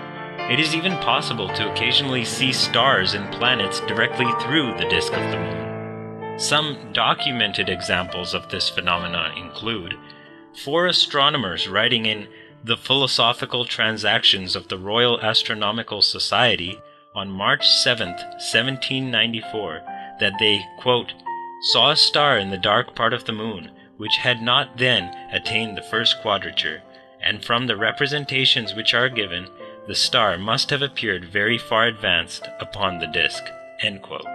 S6: it is even possible to occasionally see stars and planets directly through the disk of the moon. Some documented examples of this phenomenon include 4 astronomers writing in the Philosophical Transactions of the Royal Astronomical Society on March 7th, 1794, that they, quote, saw a star in the dark part of the moon, which had not then attained the first quadrature, and from the representations which are given, the star must have appeared very far advanced upon the disk. End quote.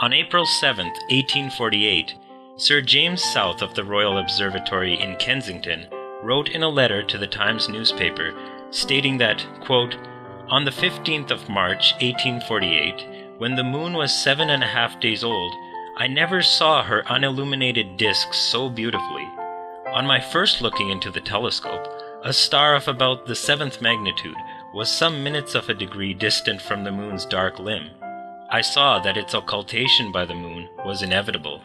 S6: On April 7, 1848, Sir James South of the Royal Observatory in Kensington wrote in a letter to the Times newspaper stating that, quote, on the 15th of March, 1848, when the moon was 7.5 days old, I never saw her unilluminated disk so beautifully. On my first looking into the telescope, a star of about the 7th magnitude was some minutes of a degree distant from the moon's dark limb. I saw that its occultation by the moon was inevitable.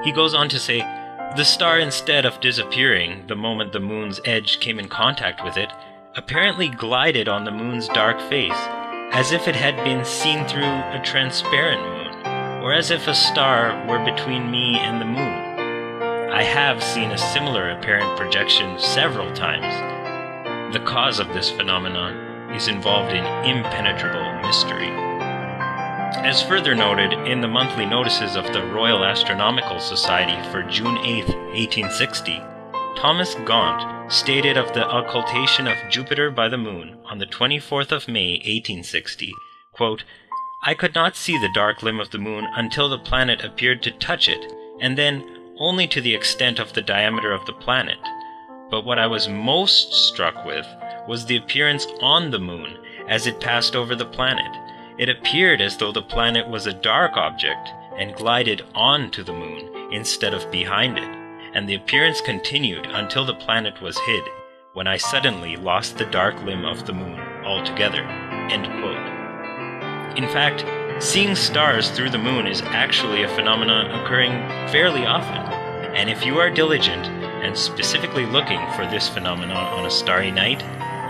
S6: He goes on to say, the star, instead of disappearing the moment the moon's edge came in contact with it, apparently glided on the moon's dark face, as if it had been seen through a transparent moon, or as if a star were between me and the moon. I have seen a similar apparent projection several times. The cause of this phenomenon is involved in impenetrable mystery. As further noted in the monthly notices of the Royal Astronomical Society for June 8, 1860, Thomas Gaunt stated of the occultation of Jupiter by the moon on the 24th of May, 1860, quote, I could not see the dark limb of the moon until the planet appeared to touch it, and then only to the extent of the diameter of the planet. But what I was most struck with was the appearance on the moon as it passed over the planet. It appeared as though the planet was a dark object and glided onto the moon instead of behind it, and the appearance continued until the planet was hid, when I suddenly lost the dark limb of the moon altogether. End quote. In fact, seeing stars through the moon is actually a phenomenon occurring fairly often, and if you are diligent and specifically looking for this phenomenon on a starry night,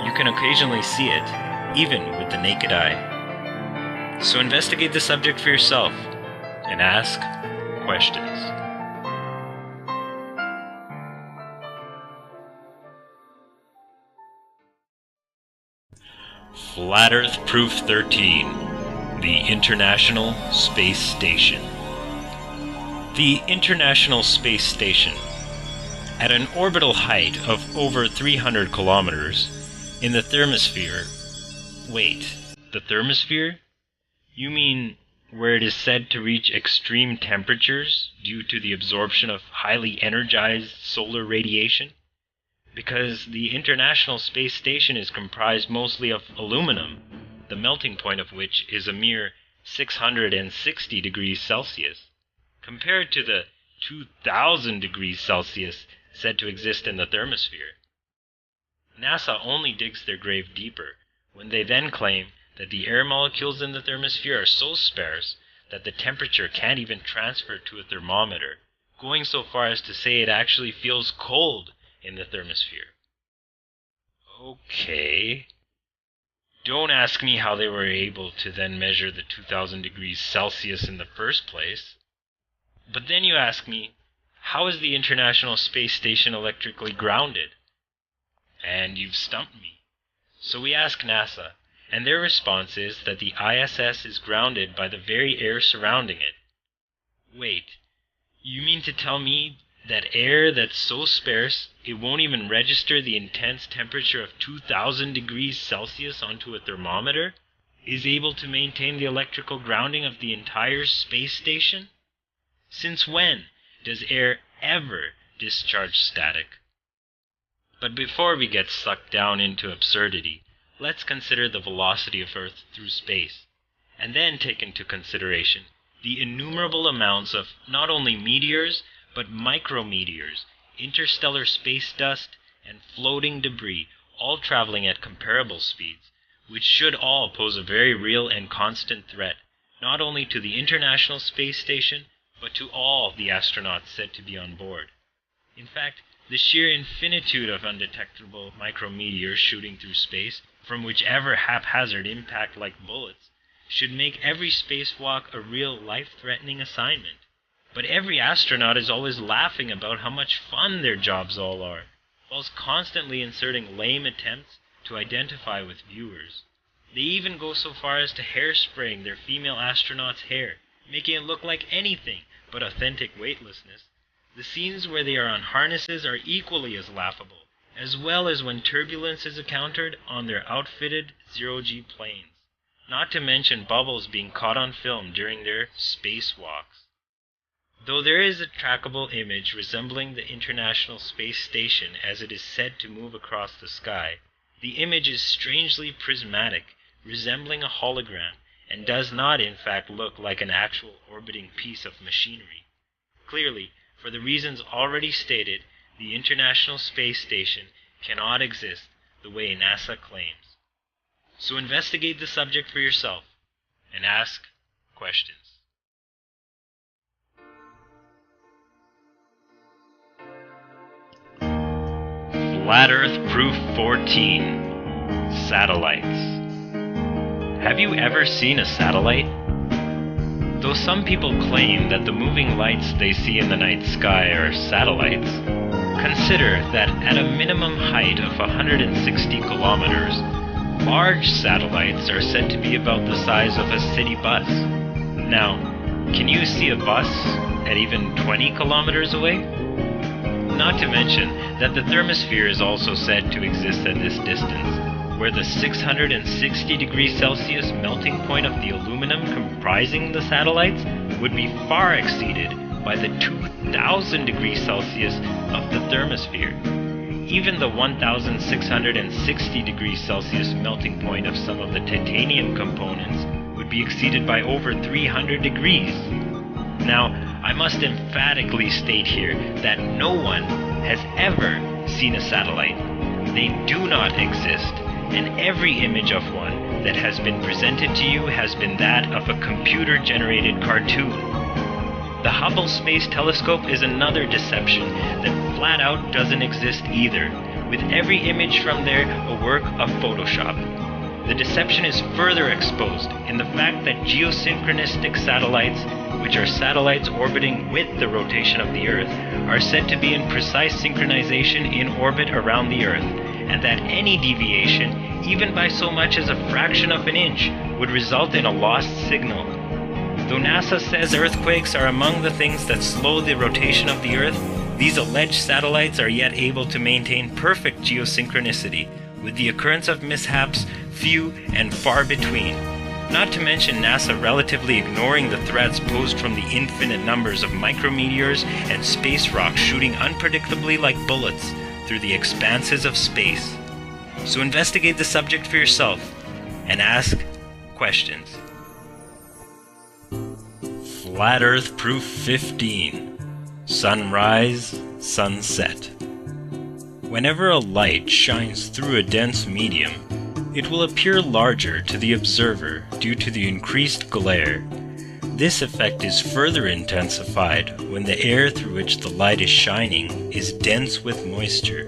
S1: You can occasionally see it, even with the naked eye. So investigate the subject for yourself and ask questions. Flat Earth Proof 13, the International Space Station. The International Space Station, at an orbital height of over 300 kilometers in the thermosphere. Wait, the thermosphere? You mean where it is said to reach extreme temperatures due to the absorption of highly energized solar radiation? Because the International Space Station is comprised mostly of aluminum, the melting point of which is a mere 660 degrees Celsius, compared to the 2,000 degrees Celsius said to exist in the thermosphere. NASA only digs their grave deeper when they then claim that the air molecules in the thermosphere are so sparse that the temperature can't even transfer to a thermometer, going so far as to say it actually feels cold in the thermosphere. Okay. Don't ask me how they were able to then measure the 2,000 degrees Celsius in the first place. But then you ask me, how is the International Space Station electrically grounded? And you've stumped me. So we ask NASA, and their response is that the ISS is grounded by the very air surrounding it. Wait, you mean to tell me that air that's so sparse it won't even register the intense temperature of 2,000 degrees Celsius onto a thermometer is able to maintain the electrical grounding of the entire space station? Since when does air ever discharge static? But before we get sucked down into absurdity, let's consider the velocity of Earth through space, and then take into consideration the innumerable amounts of not only meteors, but micrometeors, interstellar space dust, and floating debris, all traveling at comparable speeds, which should all pose a very real and constant threat, not only to the International Space Station, but to all the astronauts said to be on board. In fact, the sheer infinitude of undetectable micrometeors shooting through space, from whichever haphazard impact like bullets, should make every spacewalk a real life-threatening assignment. But every astronaut is always laughing about how much fun their jobs all are, whilst constantly inserting lame attempts to identify with viewers. They even go so far as to hairspraying their female astronauts' hair, making it look like anything but authentic weightlessness. The scenes where they are on harnesses are equally as laughable, as well as when turbulence is encountered on their outfitted zero-G planes, not to mention bubbles being caught on film during their spacewalks. Though there is a trackable image resembling the International Space Station as it is said to move across the sky, the image is strangely prismatic, resembling a hologram, and does not in fact look like an actual orbiting piece of machinery. Clearly, for the reasons already stated, the International Space Station cannot exist the way NASA claims. So investigate the subject for yourself and ask questions. Flat Earth Proof 14, Satellites. Have you ever seen a satellite? Though some people claim that the moving lights they see in the night sky are satellites, consider that at a minimum height of 160 kilometers, large satellites are said to be about the size of a city bus. Now, can you see a bus at even 20 kilometers away? Not to mention that the thermosphere is also said to exist at this distance, where the 660 degrees Celsius melting point of the aluminum comprising the satellites would be far exceeded by the 2,000 degrees Celsius of the thermosphere. Even the 1,660 degrees Celsius melting point of some of the titanium components would be exceeded by over 300 degrees. Now, I must emphatically state here that no one has ever seen a satellite. They do not exist, and every image of one that has been presented to you has been that of a computer-generated cartoon. The Hubble Space Telescope is another deception that flat out doesn't exist either,
S6: with every image from there a work of Photoshop. The deception is further exposed in the fact that geosynchronistic satellites, which are satellites orbiting with the rotation of the Earth, are said to be in precise synchronization in orbit around the Earth, and that any deviation, even by so much as a fraction of an inch, would result in a lost signal. Though NASA says earthquakes are among the things that slow the rotation of the Earth, these alleged satellites are yet able to maintain perfect geosynchronicity, with the occurrence of mishaps few and far between. Not to mention NASA relatively ignoring the threats posed from the infinite numbers of micrometeors and space rocks shooting unpredictably like bullets through the expanses of space. So investigate the subject for yourself and ask questions. Flat Earth Proof 15. Sunrise, Sunset. Whenever a light shines through a dense medium, it will appear larger to the observer due to the increased glare. This effect is further intensified when the air through which the light is shining is dense with moisture.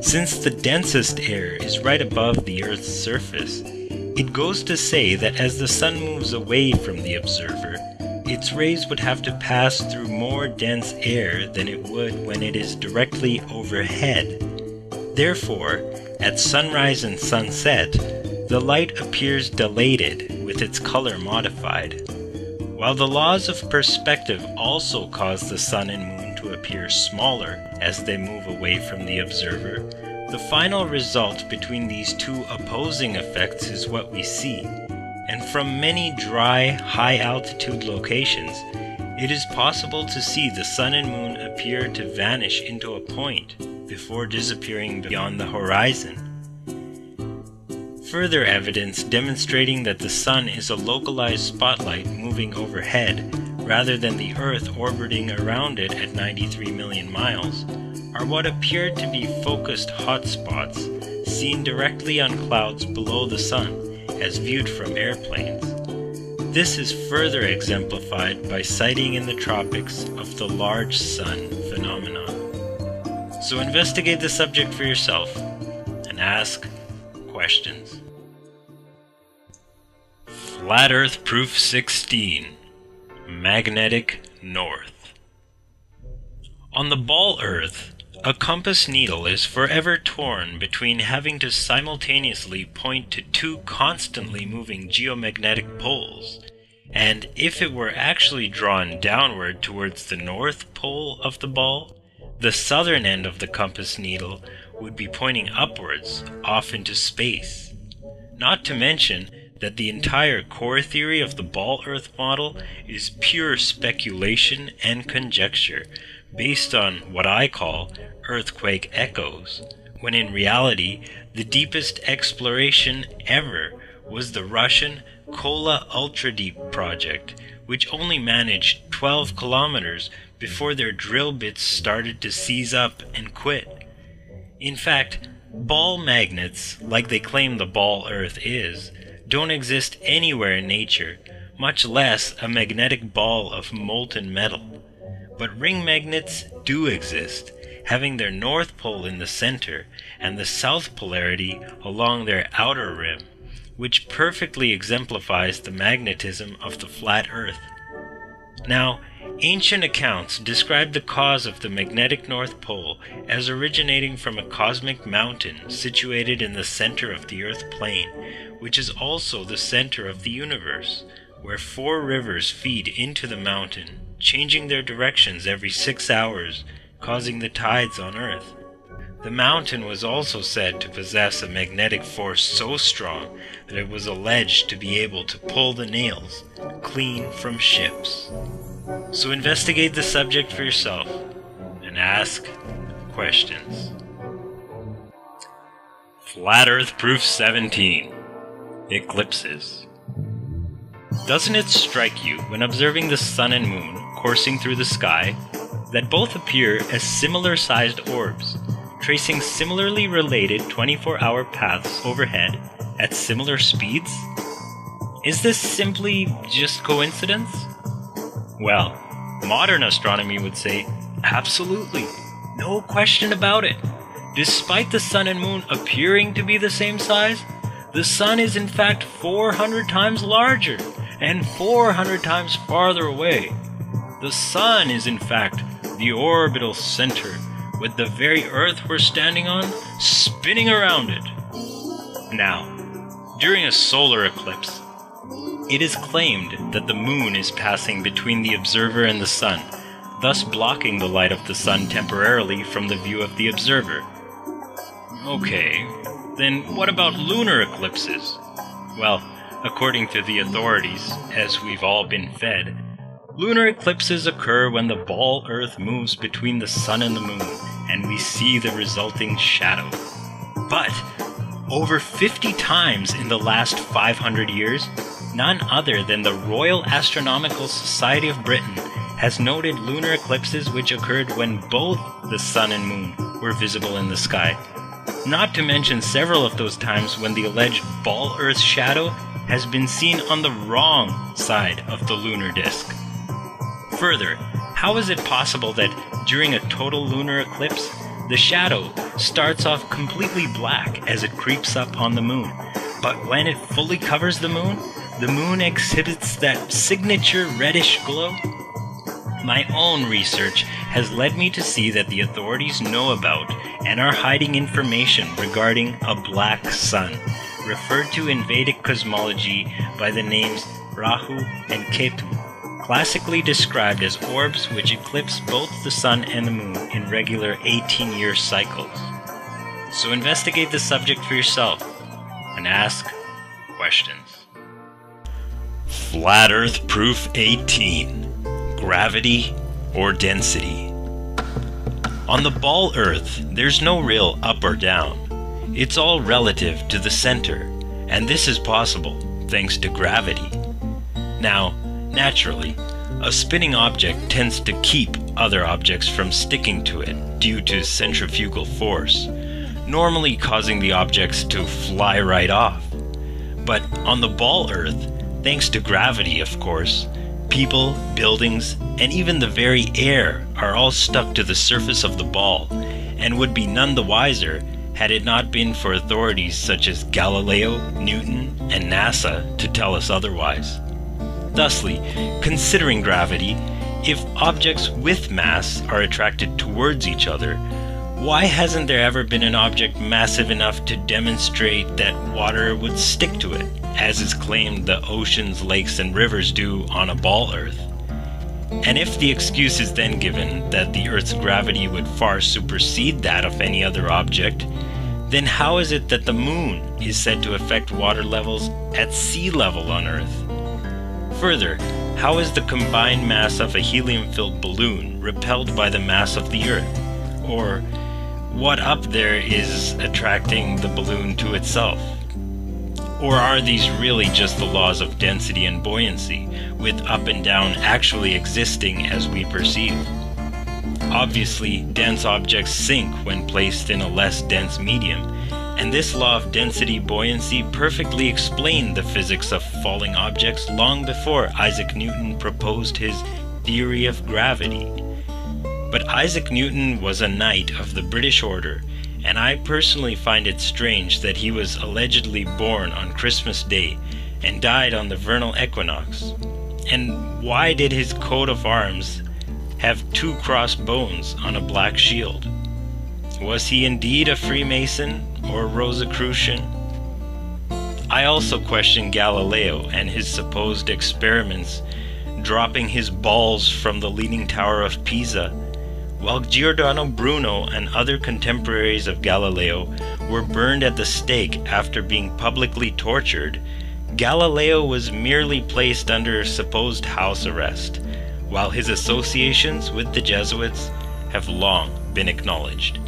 S6: Since the densest air is right above the Earth's surface, it goes to say that as the sun moves away from the observer, its rays would have to pass through more dense air than it would when it is directly overhead. Therefore, at sunrise and sunset, the light appears dilated with its color modified. While the laws of perspective also cause the sun and moon to appear smaller as they move away from the observer, the final result between these two opposing effects is what we see. And from many dry, high-altitude locations, it is possible to see the sun and moon appear to vanish into a point before disappearing beyond the horizon. Further evidence demonstrating that the sun is a localized spotlight moving overhead, rather than the Earth orbiting around it at 93 million miles, are what appear to be focused hotspots seen directly on clouds below the sun, as viewed from airplanes. This is further exemplified by sighting in the tropics of the large sun phenomenon. So investigate the subject for yourself and ask questions. Flat Earth Proof 16. Magnetic North. On the ball Earth, a compass needle is forever torn between having to simultaneously point to two constantly moving geomagnetic poles, and if it were actually drawn downward towards the north pole of the ball, the southern end of the compass needle would be pointing upwards, off into space. Not to mention that the entire core theory of the ball Earth model is pure speculation and conjecture, based on what I call earthquake echoes, when in reality the deepest exploration ever was the Russian Kola Ultra Deep project, which only managed 12 kilometers before their drill bits started to seize up and quit. In fact, ball magnets, like they claim the ball Earth is, don't exist anywhere in nature, much less a magnetic ball of molten metal. But ring magnets do exist, having their north pole in the center and the south polarity along their outer rim, which perfectly exemplifies the magnetism of the flat Earth. Now, ancient accounts describe the cause of the magnetic North Pole as originating from a cosmic mountain situated in the center of the Earth plane, which is also the center of the universe, where 4 rivers feed into the mountain, changing their directions every 6 hours, causing the tides on Earth. The mountain was also said to possess a magnetic force so strong that it was alleged to be able to pull the nails clean from ships. So investigate the subject for yourself and ask questions. Flat Earth Proof 17. Eclipses. Doesn't it strike you when observing the sun and moon coursing through the sky that both appear as similar-sized orbs, tracing similarly related 24-hour paths overhead at similar speeds? Is this simply just coincidence? Well, modern astronomy would say, absolutely, no question about it.
S1: Despite the sun and moon appearing to be the same size, the sun is in fact 400 times larger and 400 times farther away. The sun is in fact the orbital center, with the very Earth we're standing on spinning around it. Now, during a solar eclipse, it is claimed that the moon is passing between the observer and the sun, thus blocking the light of the sun temporarily from the view of the observer. Okay, then what about lunar eclipses? Well, according to the authorities, as we've all been fed, lunar eclipses occur when the ball Earth moves between the sun and the moon, and we see the resulting shadow. But over 50 times in the last 500 years, none other than the Royal Astronomical Society of Britain has noted lunar eclipses which occurred when both the sun and moon were visible in the sky. Not to mention several of those times when the alleged ball Earth shadow has been seen on the wrong side of the lunar disk. Further, how is it possible that during a total lunar eclipse, the shadow starts off completely black as it creeps up on the moon, but when it fully covers the moon exhibits that signature reddish glow? My own research has led me to see that the authorities know about and are hiding information regarding a black sun, referred to in Vedic cosmology by the names Rahu and Ketu, classically described as orbs which eclipse both the sun and the moon in regular 18-year cycles. So investigate the subject for yourself and ask questions. Flat Earth Proof 18. Gravity or density. On the ball Earth, there's no real up or down. It's all relative to the center, and this is possible thanks to gravity. Now, naturally, a spinning object tends to keep other objects from sticking to it due to centrifugal force, normally causing the objects to fly right off. But on the ball Earth, thanks to gravity, of course, people, buildings, and even the very air are all stuck to the surface of the ball, and would be none the wiser had it not been for authorities such as Galileo, Newton, and NASA to tell us otherwise. Thusly, considering gravity, if objects with mass are attracted towards each other, why hasn't there ever been an object massive enough to demonstrate that water would stick to it, as is claimed the oceans, lakes, and rivers do on a ball Earth? And if the excuse is then given that the Earth's gravity would far supersede that of any other object, then how is it that the moon is said to affect water levels at sea level on Earth? Further, how is the combined mass of a helium-filled balloon repelled by the mass of the Earth? Or, what up there is attracting the balloon to itself? Or are these really just the laws of density and buoyancy, with up and down actually existing as we perceive? Obviously, dense objects sink when placed in a less dense medium, and this law of density buoyancy perfectly explained the physics of falling objects long before Isaac Newton proposed his theory of gravity. But Isaac Newton was a knight of the British Order, and I personally find it strange that he was allegedly born on Christmas Day and died on the vernal equinox. And why did his coat of arms have 2 crossed bones on a black shield? Was he indeed a Freemason or Rosicrucian? I also question Galileo and his supposed experiments dropping his balls from the Leaning Tower of Pisa. While Giordano Bruno and other contemporaries of Galileo were burned at the stake after being publicly tortured, Galileo was merely placed under supposed house arrest, while his associations with the Jesuits have long been acknowledged.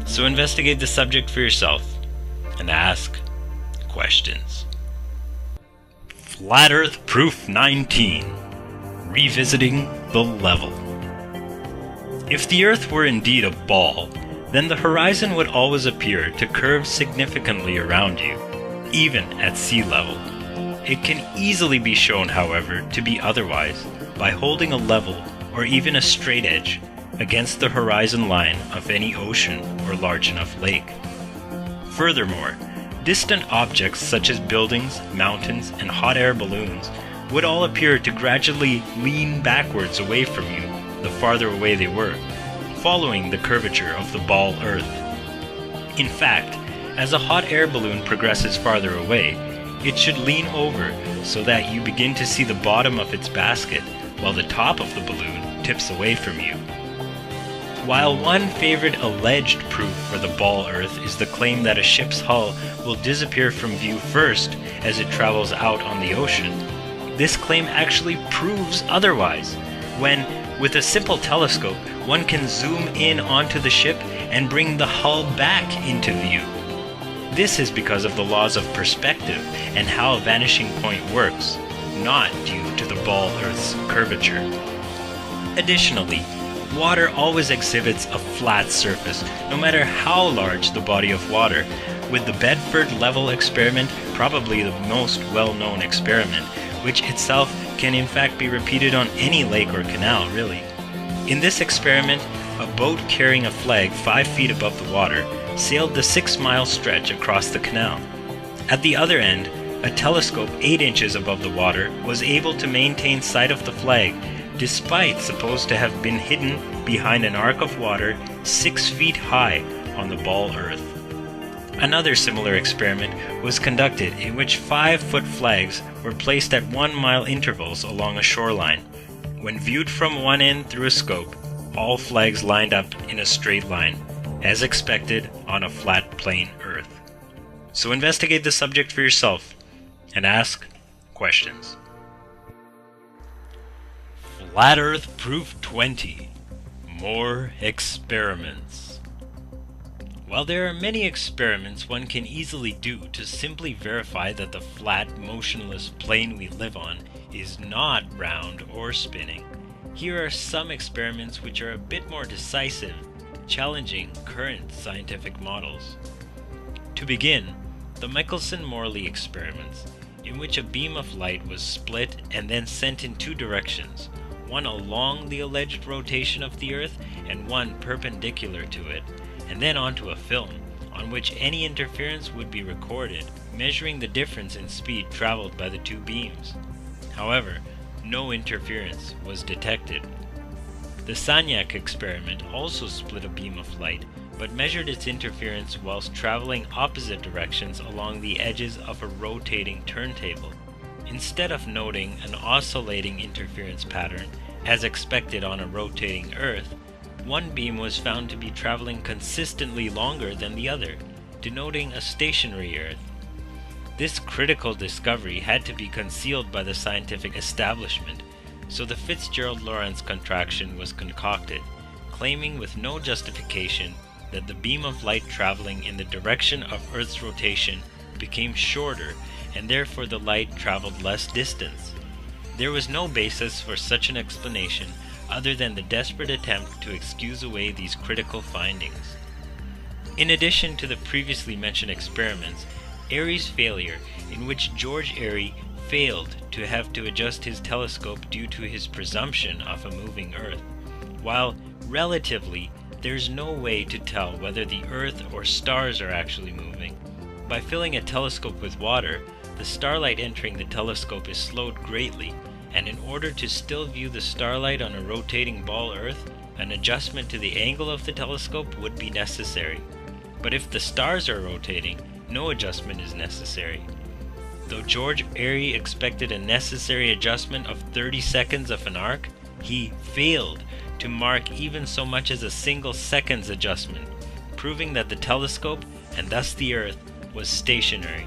S1: So investigate the subject for yourself and ask questions. Flat Earth Proof 19. Revisiting the level. If the Earth were indeed a ball, then the horizon would always appear to curve significantly around you, even at sea level. It can easily be shown, however, to be otherwise by holding a level or even a straight edge against the horizon line of any ocean or large enough lake. Furthermore, distant objects such as buildings, mountains, and hot air balloons would all appear to gradually lean backwards away from you the farther away they were, following the curvature of the ball Earth. In fact, as a hot air balloon progresses farther away, it should lean over so that you begin to see the bottom of its basket while the top of the balloon tips away from you. While one favorite alleged proof for the ball Earth is the claim that a ship's hull will disappear from view first as it travels out on the ocean, this claim actually proves otherwise, when, with a simple telescope, one can zoom in onto the ship and bring the hull back into view. This is because of the laws of perspective and how a vanishing point works, not due to the ball Earth's curvature. Additionally, water always exhibits a flat surface, no matter how large the body of water, with the Bedford level experiment probably the most well-known experiment, which itself can in fact be repeated on any lake or canal, really. In this experiment, a boat carrying a flag 5 feet above the water sailed the 6-mile stretch across the canal. At the other end, a telescope 8 inches above the water was able to maintain sight of the flag, despite supposed to have been hidden behind an arc of water 6 feet high on the ball Earth. Another similar experiment was conducted in which 5-foot flags were placed at 1-mile intervals along a shoreline. When viewed from one end through a scope, all flags lined up in a straight line, as expected on a flat plane Earth. So investigate the subject for yourself and ask questions. Flat Earth Proof 20. More experiments. While there are many experiments one can easily do to simply verify that the flat, motionless plane we live on is not round or spinning, here are some experiments which are a bit more decisive, challenging current scientific models. To begin, the Michelson-Morley experiments, in which a beam of light was split and then sent in 2 directions, one along the alleged rotation of the Earth and one perpendicular to it, and then onto a film, on which any interference would be recorded, measuring the difference in speed traveled by the 2 beams. However, no interference was detected. The Sagnac experiment also split a beam of light, but measured its interference whilst traveling opposite directions along the edges of a rotating turntable. Instead of noting an oscillating interference pattern, as expected on a rotating Earth, one beam was found to be traveling consistently longer than the other, denoting a stationary Earth. This critical discovery had to be concealed by the scientific establishment, so the Fitzgerald-Lorentz contraction was concocted, claiming with no justification that the beam of light traveling in the direction of Earth's rotation became shorter, and therefore the light traveled less distance. There was no basis for such an explanation other than the desperate attempt to excuse away these critical findings. In addition to the previously mentioned experiments, Airy's failure, in which George Airy failed to have to adjust his telescope due to his presumption of a moving Earth, while relatively there's no way to tell whether the Earth or stars are actually moving. By filling a telescope with water, the starlight entering the telescope is slowed greatly, and in order to still view the starlight on a rotating ball Earth, an adjustment to the angle of the telescope would be necessary. But if the stars are rotating, no adjustment is necessary. Though George Airy expected a necessary adjustment of 30 seconds of an arc, he failed to mark even so much as a single second's adjustment, proving that the telescope, and thus the Earth, was stationary.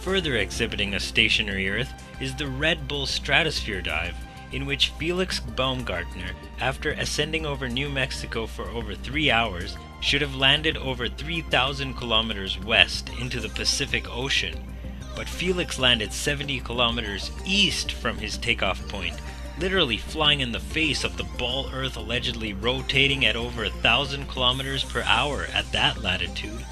S1: Further exhibiting a stationary Earth is the Red Bull Stratosphere Dive, in which Felix Baumgartner, after ascending over New Mexico for over 3 hours, should have landed over 3,000 kilometers west into the Pacific Ocean, but Felix landed 70 kilometers east from his takeoff point, literally flying in the face of the ball Earth allegedly rotating at over 1,000 kilometers per hour at that latitude.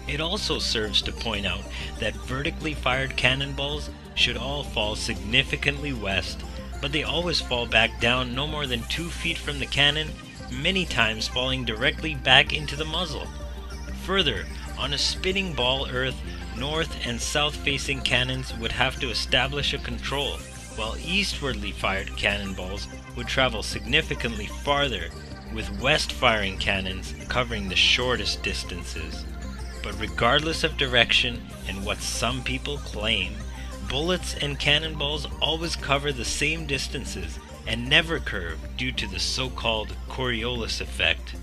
S1: It also serves to point out that vertically fired cannonballs should all fall significantly west, but they always fall back down no more than 2 feet from the cannon, many times falling directly back into the muzzle. Further, on a spinning ball Earth, north and south-facing cannons would have to establish a control, while eastwardly fired cannonballs would travel significantly farther, with west-firing cannons covering the shortest distances. But regardless of direction and what some people claim, bullets and cannonballs always cover the same distances and never curve due to the so-called Coriolis effect.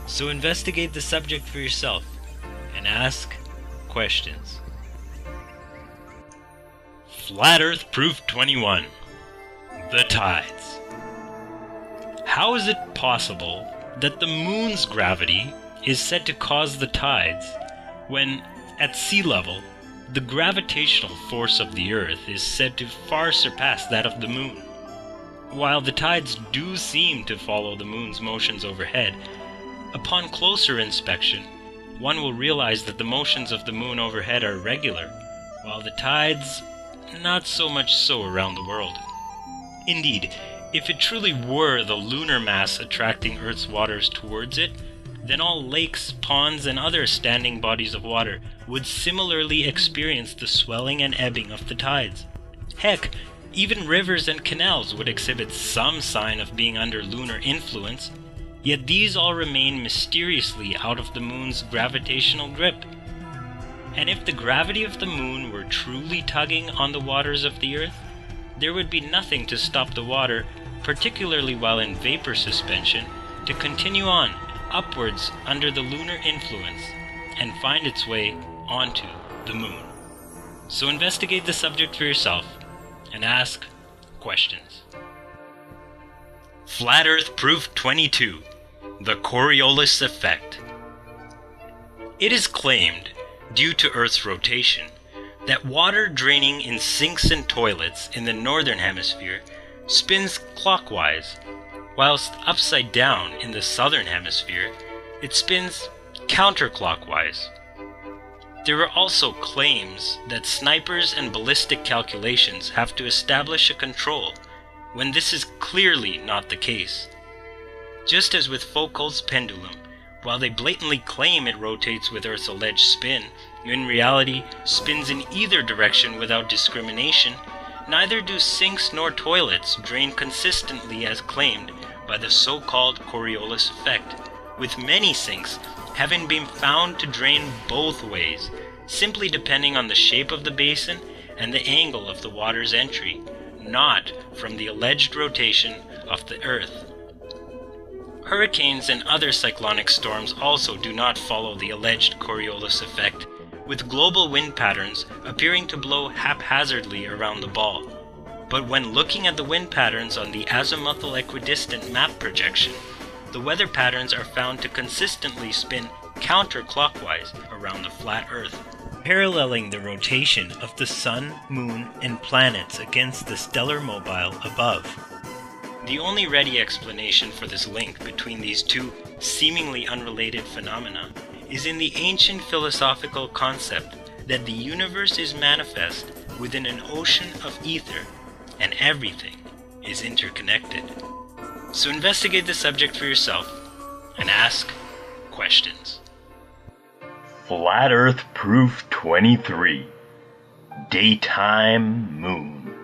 S1: So investigate the subject for yourself and ask questions. Flat Earth Proof 21. The Tides. How is it possible that the moon's gravity is said to cause the tides when, at sea level, the gravitational force of the Earth is said to far surpass that of the moon? While the tides do seem to follow the moon's motions overhead, upon closer inspection, one will realize that the motions of the moon overhead are regular, while the tides, not so much so around the world. Indeed, if it truly were the lunar mass attracting Earth's waters towards it, then all lakes, ponds, and other standing bodies of water would similarly experience the swelling and ebbing of the tides. Heck, even rivers and canals would exhibit some sign of being under lunar influence, yet these all remain mysteriously out of the moon's gravitational grip. And if the gravity of the moon were truly tugging on the waters of the Earth, there would be nothing to stop the water, particularly while in vapor suspension, to continue on upwards under the lunar influence and find its way onto the moon. So investigate the subject for yourself and ask questions. Flat Earth Proof 22. The Coriolis Effect. It is claimed, due to Earth's rotation, that water draining in sinks and toilets in the northern hemisphere spins clockwise, whilst upside down in the southern hemisphere it spins counterclockwise. There are also claims that snipers and ballistic calculations have to establish a control, when this is clearly not the case. Just as with Foucault's pendulum, while they blatantly claim it rotates with Earth's alleged spin, in reality spins in either direction without discrimination, neither do sinks nor toilets drain consistently as claimed by the so-called Coriolis effect, with many sinks having been found to drain both ways, simply depending on the shape of the basin and the angle of the water's entry, not from the alleged rotation of the Earth. Hurricanes and other cyclonic storms also do not follow the alleged Coriolis effect, with global wind patterns appearing to blow haphazardly around the ball. But when looking at the wind patterns on the azimuthal equidistant map projection, the weather patterns are found to consistently spin counterclockwise around the flat Earth, paralleling the rotation of the Sun, Moon, and planets against the stellar mobile above. The only ready explanation for this link between these two seemingly unrelated phenomena is in the ancient philosophical concept that the universe is manifest within an ocean of ether, and everything is interconnected. So investigate the subject for yourself and ask questions.
S6: Flat Earth Proof 23. Daytime Moon.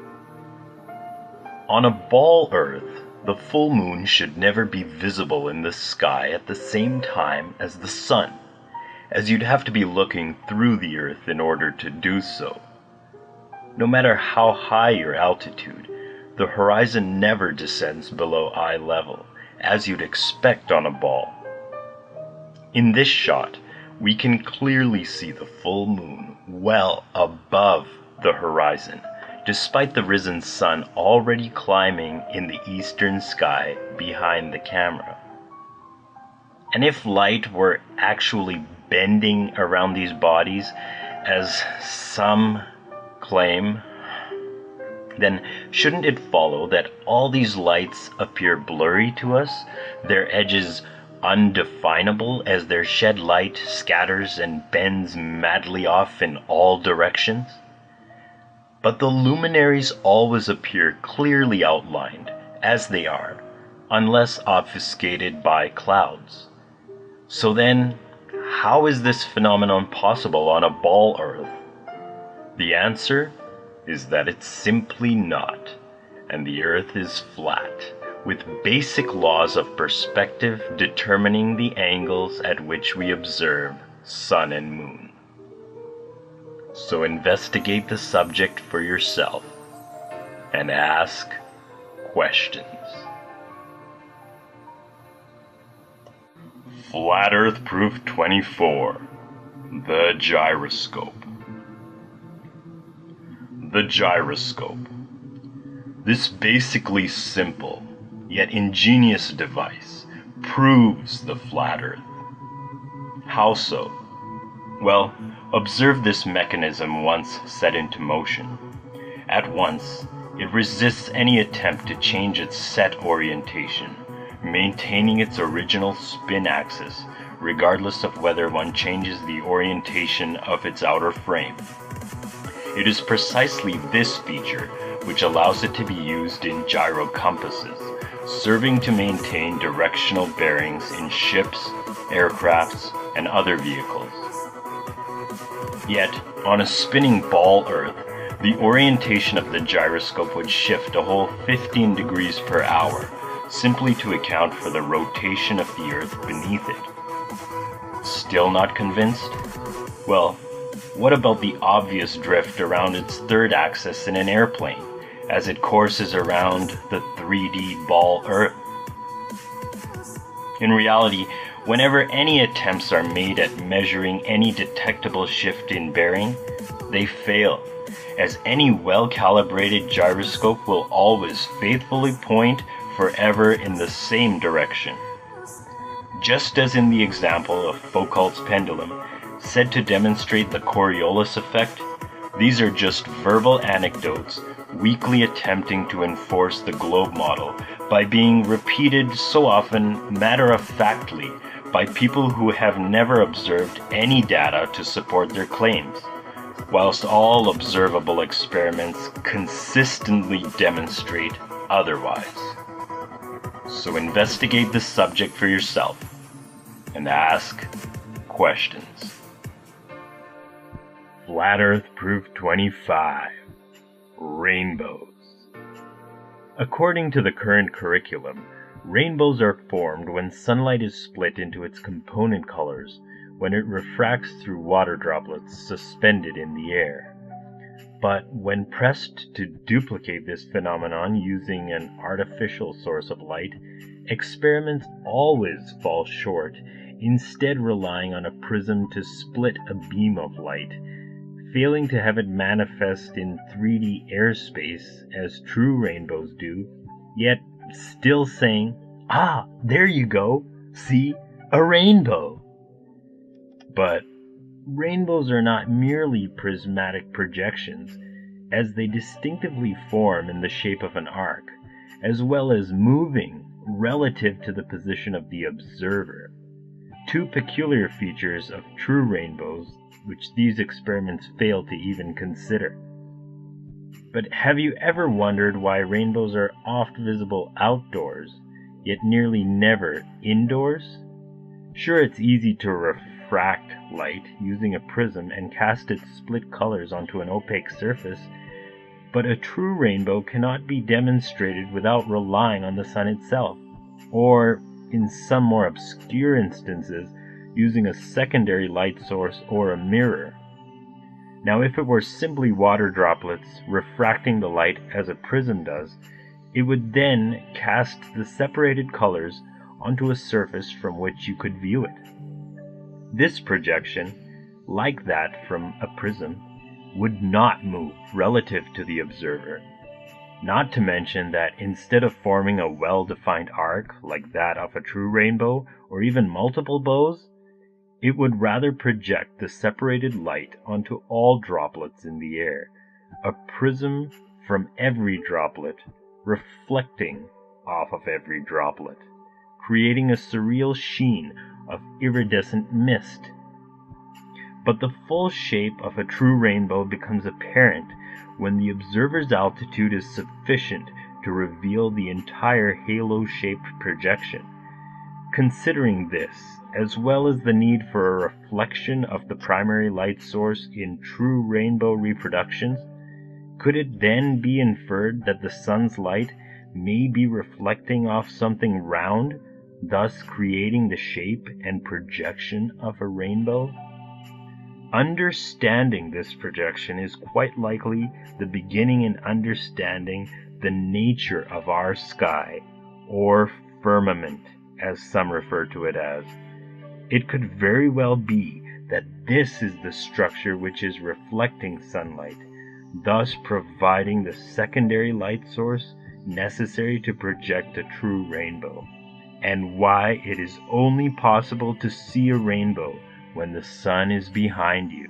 S6: On a ball Earth, the full moon should never be visible in the sky at the same time as the sun, as you'd have to be looking through the Earth in order to do so. No matter how high your altitude, the horizon never descends below eye level, as you'd expect on a ball. In this shot, we can clearly see the full moon well above the horizon, despite the risen sun already climbing in the eastern sky behind the camera. And if light were actually bending around these bodies, as some claim, then shouldn't it follow that all these lights appear blurry to us, their edges undefinable as their shed light scatters and bends madly off in all directions?
S7: But the luminaries always appear clearly outlined, as they are, unless obfuscated by clouds. So then, how is this phenomenon possible on a ball Earth? The answer is that it's simply not, and the Earth is flat, with basic laws of perspective determining the angles at which we observe sun and moon. So investigate the subject for yourself and ask questions. Flat Earth Proof 24. The Gyroscope. The gyroscope. This basically simple, yet ingenious device proves the flat Earth. How so? Well, observe this mechanism once set into motion. At once, it resists any attempt to change its set orientation, maintaining its original spin axis, regardless of whether one changes the orientation of its outer frame. It is precisely this feature which allows it to be used in gyro compasses, serving to maintain directional bearings in ships, aircrafts, and other vehicles. Yet, on a spinning ball Earth, the orientation of the gyroscope would shift a whole 15 degrees per hour, simply to account for the rotation of the Earth beneath it. Still not convinced? Well, what about the obvious drift around its third axis in an airplane, as it courses around the 3D ball Earth? In reality, whenever any attempts are made at measuring any detectable shift in bearing, they fail, as any well-calibrated gyroscope will always faithfully point forever in the same direction. Just as in the example of Foucault's pendulum, said to demonstrate the Coriolis effect, these are just verbal anecdotes weakly attempting to enforce the globe model by being repeated so often matter-of-factly by people who have never observed any data to support their claims, whilst all observable experiments consistently demonstrate otherwise. So investigate the subject for yourself and ask questions. Flat Earth Proof 25. Rainbows. According to the current curriculum, rainbows are formed when sunlight is split into its component colors when it refracts through water droplets suspended in the air. But when pressed to duplicate this phenomenon using an artificial source of light, experiments always fall short, instead relying on a prism to split a beam of light, failing to have it manifest in 3D airspace as true rainbows do, yet still saying, "Ah, there you go, see, a rainbow." But rainbows are not merely prismatic projections, as they distinctively form in the shape of an arc, as well as moving relative to the position of the observer. Two peculiar features of true rainbows which these experiments fail to even consider. But have you ever wondered why rainbows are oft visible outdoors, yet nearly never indoors? Sure, it's easy to refract light using a prism and cast its split colors onto an opaque surface, but a true rainbow cannot be demonstrated without relying on the sun itself, or, in some more obscure instances, using a secondary light source or a mirror. Now, if it were simply water droplets refracting the light as a prism does, it would then cast the separated colors onto a surface from which you could view it. This projection, like that from a prism, would not move relative to the observer. Not to mention that instead of forming a well-defined arc like that of a true rainbow or even multiple bows, it would rather project the separated light onto all droplets in the air, a prism from every droplet, reflecting off of every droplet, creating a surreal sheen of iridescent mist. but the full shape of a true rainbow becomes apparent when the observer's altitude is sufficient to reveal the entire halo-shaped projection. Considering this, as well as the need for a reflection of the primary light source in true rainbow reproductions, could it then be inferred that the sun's light may be reflecting off something round, thus creating the shape and projection of a rainbow? Understanding this projection is quite likely the beginning in understanding the nature of our sky, or firmament, as some refer to it as. It could very well be that this is the structure which is reflecting sunlight, thus providing the secondary light source necessary to project a true rainbow, and why it is only possible to see a rainbow when the sun is behind you.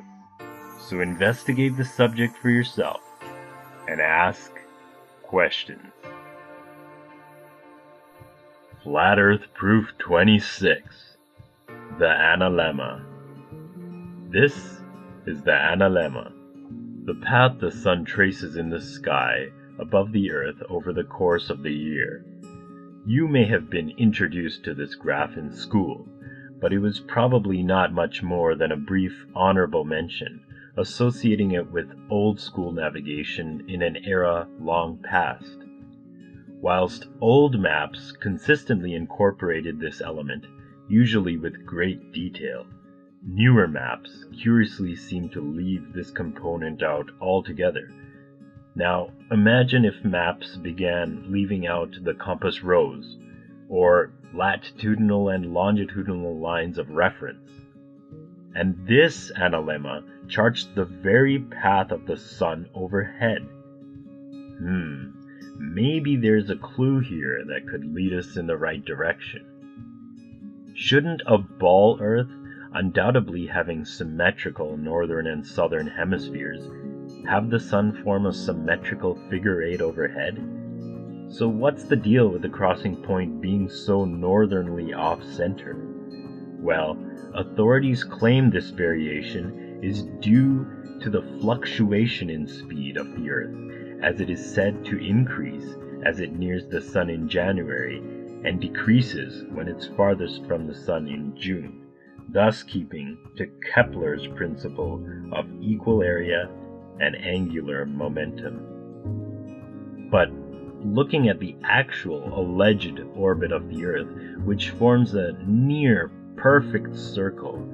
S7: So investigate the subject for yourself and ask questions. Flat Earth Proof 26. The Analemma. This is the Analemma, the path the sun traces in the sky above the earth over the course of the year. You may have been introduced to this graph in school, but it was probably not much more than a brief honorable mention, associating it with old school navigation in an era long past. Whilst old maps consistently incorporated this element, usually with great detail, newer maps curiously seem to leave this component out altogether. Now, imagine if maps began leaving out the compass rose, or latitudinal and longitudinal lines of reference. And this analemma charts the very path of the sun overhead. Maybe there's a clue here that could lead us in the right direction. Shouldn't a ball Earth, undoubtedly having symmetrical northern and southern hemispheres, have the sun form a symmetrical figure 8 overhead? So what's the deal with the crossing point being so northernly off-center? Well, authorities claim this variation is due to the fluctuation in speed of the Earth, as it is said to increase as it nears the sun in January and decreases when it's farthest from the sun in June, thus keeping to Kepler's principle of equal area and angular momentum. But looking at the actual alleged orbit of the Earth, which forms a near perfect circle,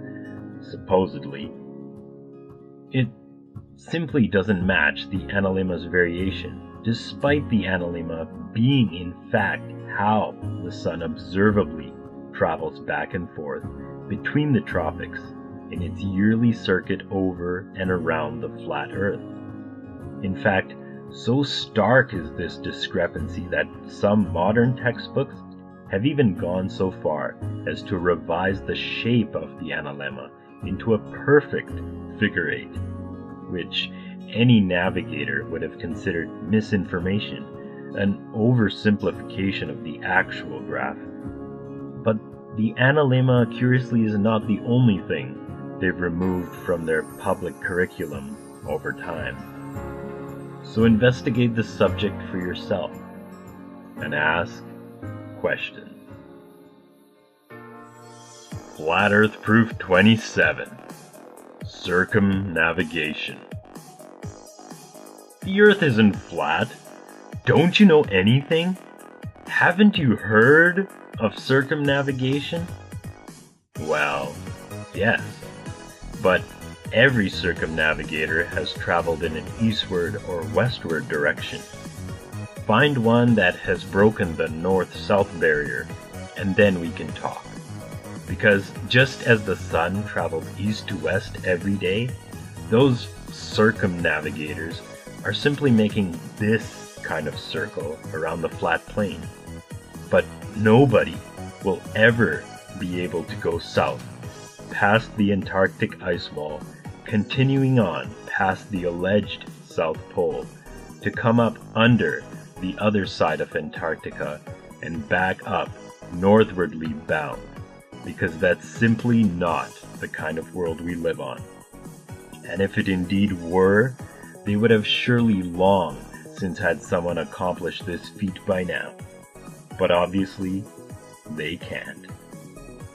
S7: supposedly, it simply doesn't match the analemma's variation, despite the analemma being in fact how the sun observably travels back and forth between the tropics in its yearly circuit over and around the flat Earth. In fact, so stark is this discrepancy that some modern textbooks have even gone so far as to revise the shape of the analemma into a perfect figure 8, which any navigator would have considered misinformation, an oversimplification of the actual graph. But the analemma, curiously, is not the only thing they've removed from their public curriculum over time. So investigate the subject for yourself and ask questions. Flat Earth Proof 27. Circumnavigation. The Earth isn't flat. Don't you know anything? Haven't you heard of circumnavigation? Well, yes, but every circumnavigator has traveled in an eastward or westward direction. Find one that has broken the north-south barrier, and then we can talk. Because just as the sun traveled east to west every day, those circumnavigators are simply making this kind of circle around the flat plane. But nobody will ever be able to go south, past the Antarctic ice wall, continuing on past the alleged South Pole, to come up under the other side of Antarctica and back up northwardly bound, because that's simply not the kind of world we live on. and if it indeed were, they would have surely long since had someone accomplished this feat by now. But obviously, they can't.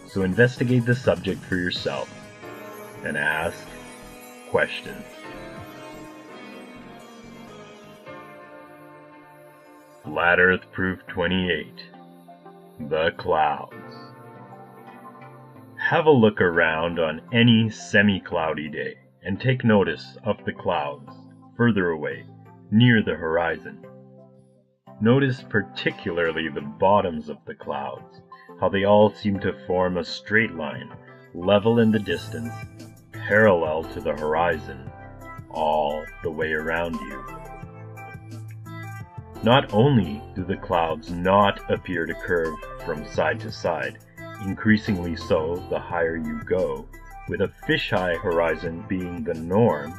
S7: So investigate the subject for yourself and ask questions. Flat Earth Proof 28. The Clouds. Have a look around on any semi-cloudy day and take notice of the clouds further away, near the horizon. Notice particularly the bottoms of the clouds, how they all seem to form a straight line, level in the distance, parallel to the horizon, all the way around you. Not only do the clouds not appear to curve from side to side, increasingly so the higher you go, with a fisheye horizon being the norm,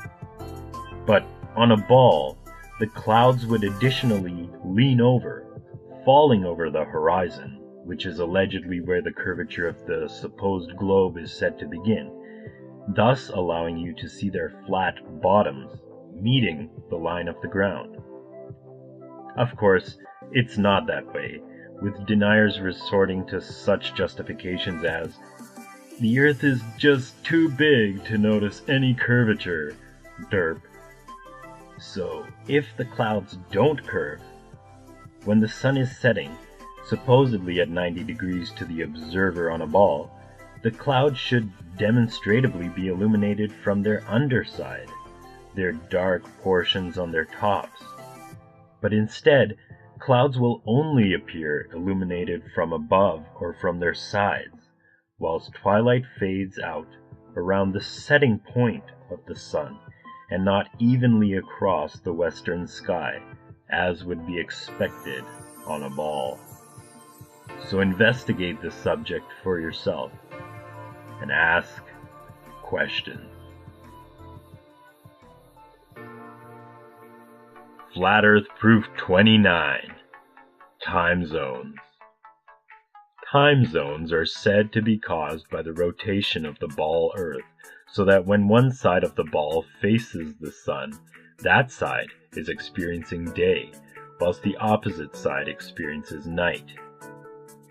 S7: but on a ball, the clouds would additionally lean over, falling over the horizon, which is allegedly where the curvature of the supposed globe is said to begin, thus allowing you to see their flat bottoms meeting the line of the ground. Of course, it's not that way, with deniers resorting to such justifications as, "The Earth is just too big to notice any curvature, derp." So, if the clouds don't curve, when the sun is setting, supposedly at 90 degrees to the observer on a ball, the clouds should demonstrably be illuminated from their underside, their dark portions on their tops. But instead, clouds will only appear illuminated from above or from their sides, whilst twilight fades out around the setting point of the sun, and not evenly across the western sky, as would be expected on a ball. So investigate the subject for yourself, and ask questions. Flat Earth Proof 29. Time Zones. Time zones are said to be caused by the rotation of the ball Earth, so that when one side of the ball faces the sun, that side is experiencing day, whilst the opposite side experiences night.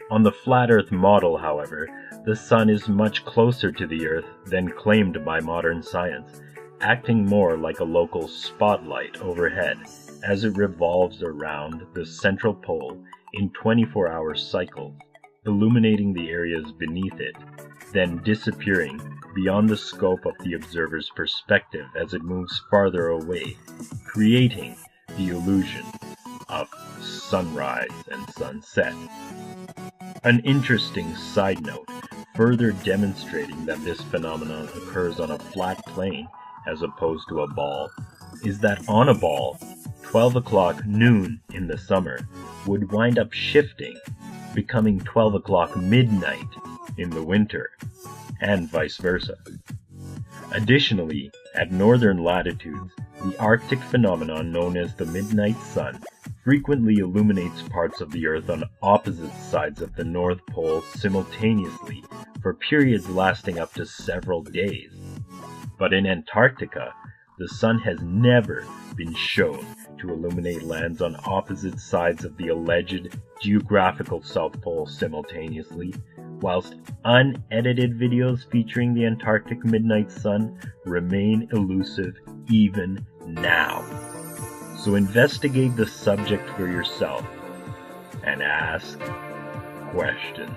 S7: On the flat Earth model, however, the sun is much closer to the Earth than claimed by modern science, acting more like a local spotlight overhead as it revolves around the central pole in 24-hour cycles, illuminating the areas beneath it, then disappearing beyond the scope of the observer's perspective as it moves farther away, creating the illusion of sunrise and sunset. An interesting side note, further demonstrating that this phenomenon occurs on a flat plane as opposed to a ball, is that on a ball, 12 o'clock noon in the summer would wind up shifting, becoming 12 o'clock midnight in the winter, and vice versa. Additionally, at northern latitudes, the Arctic phenomenon known as the midnight sun frequently illuminates parts of the Earth on opposite sides of the North Pole simultaneously for periods lasting up to several days. But in Antarctica, the sun has never been shown to illuminate lands on opposite sides of the alleged geographical South Pole simultaneously, whilst unedited videos featuring the Antarctic midnight sun remain elusive even now. So investigate the subject for yourself and ask questions.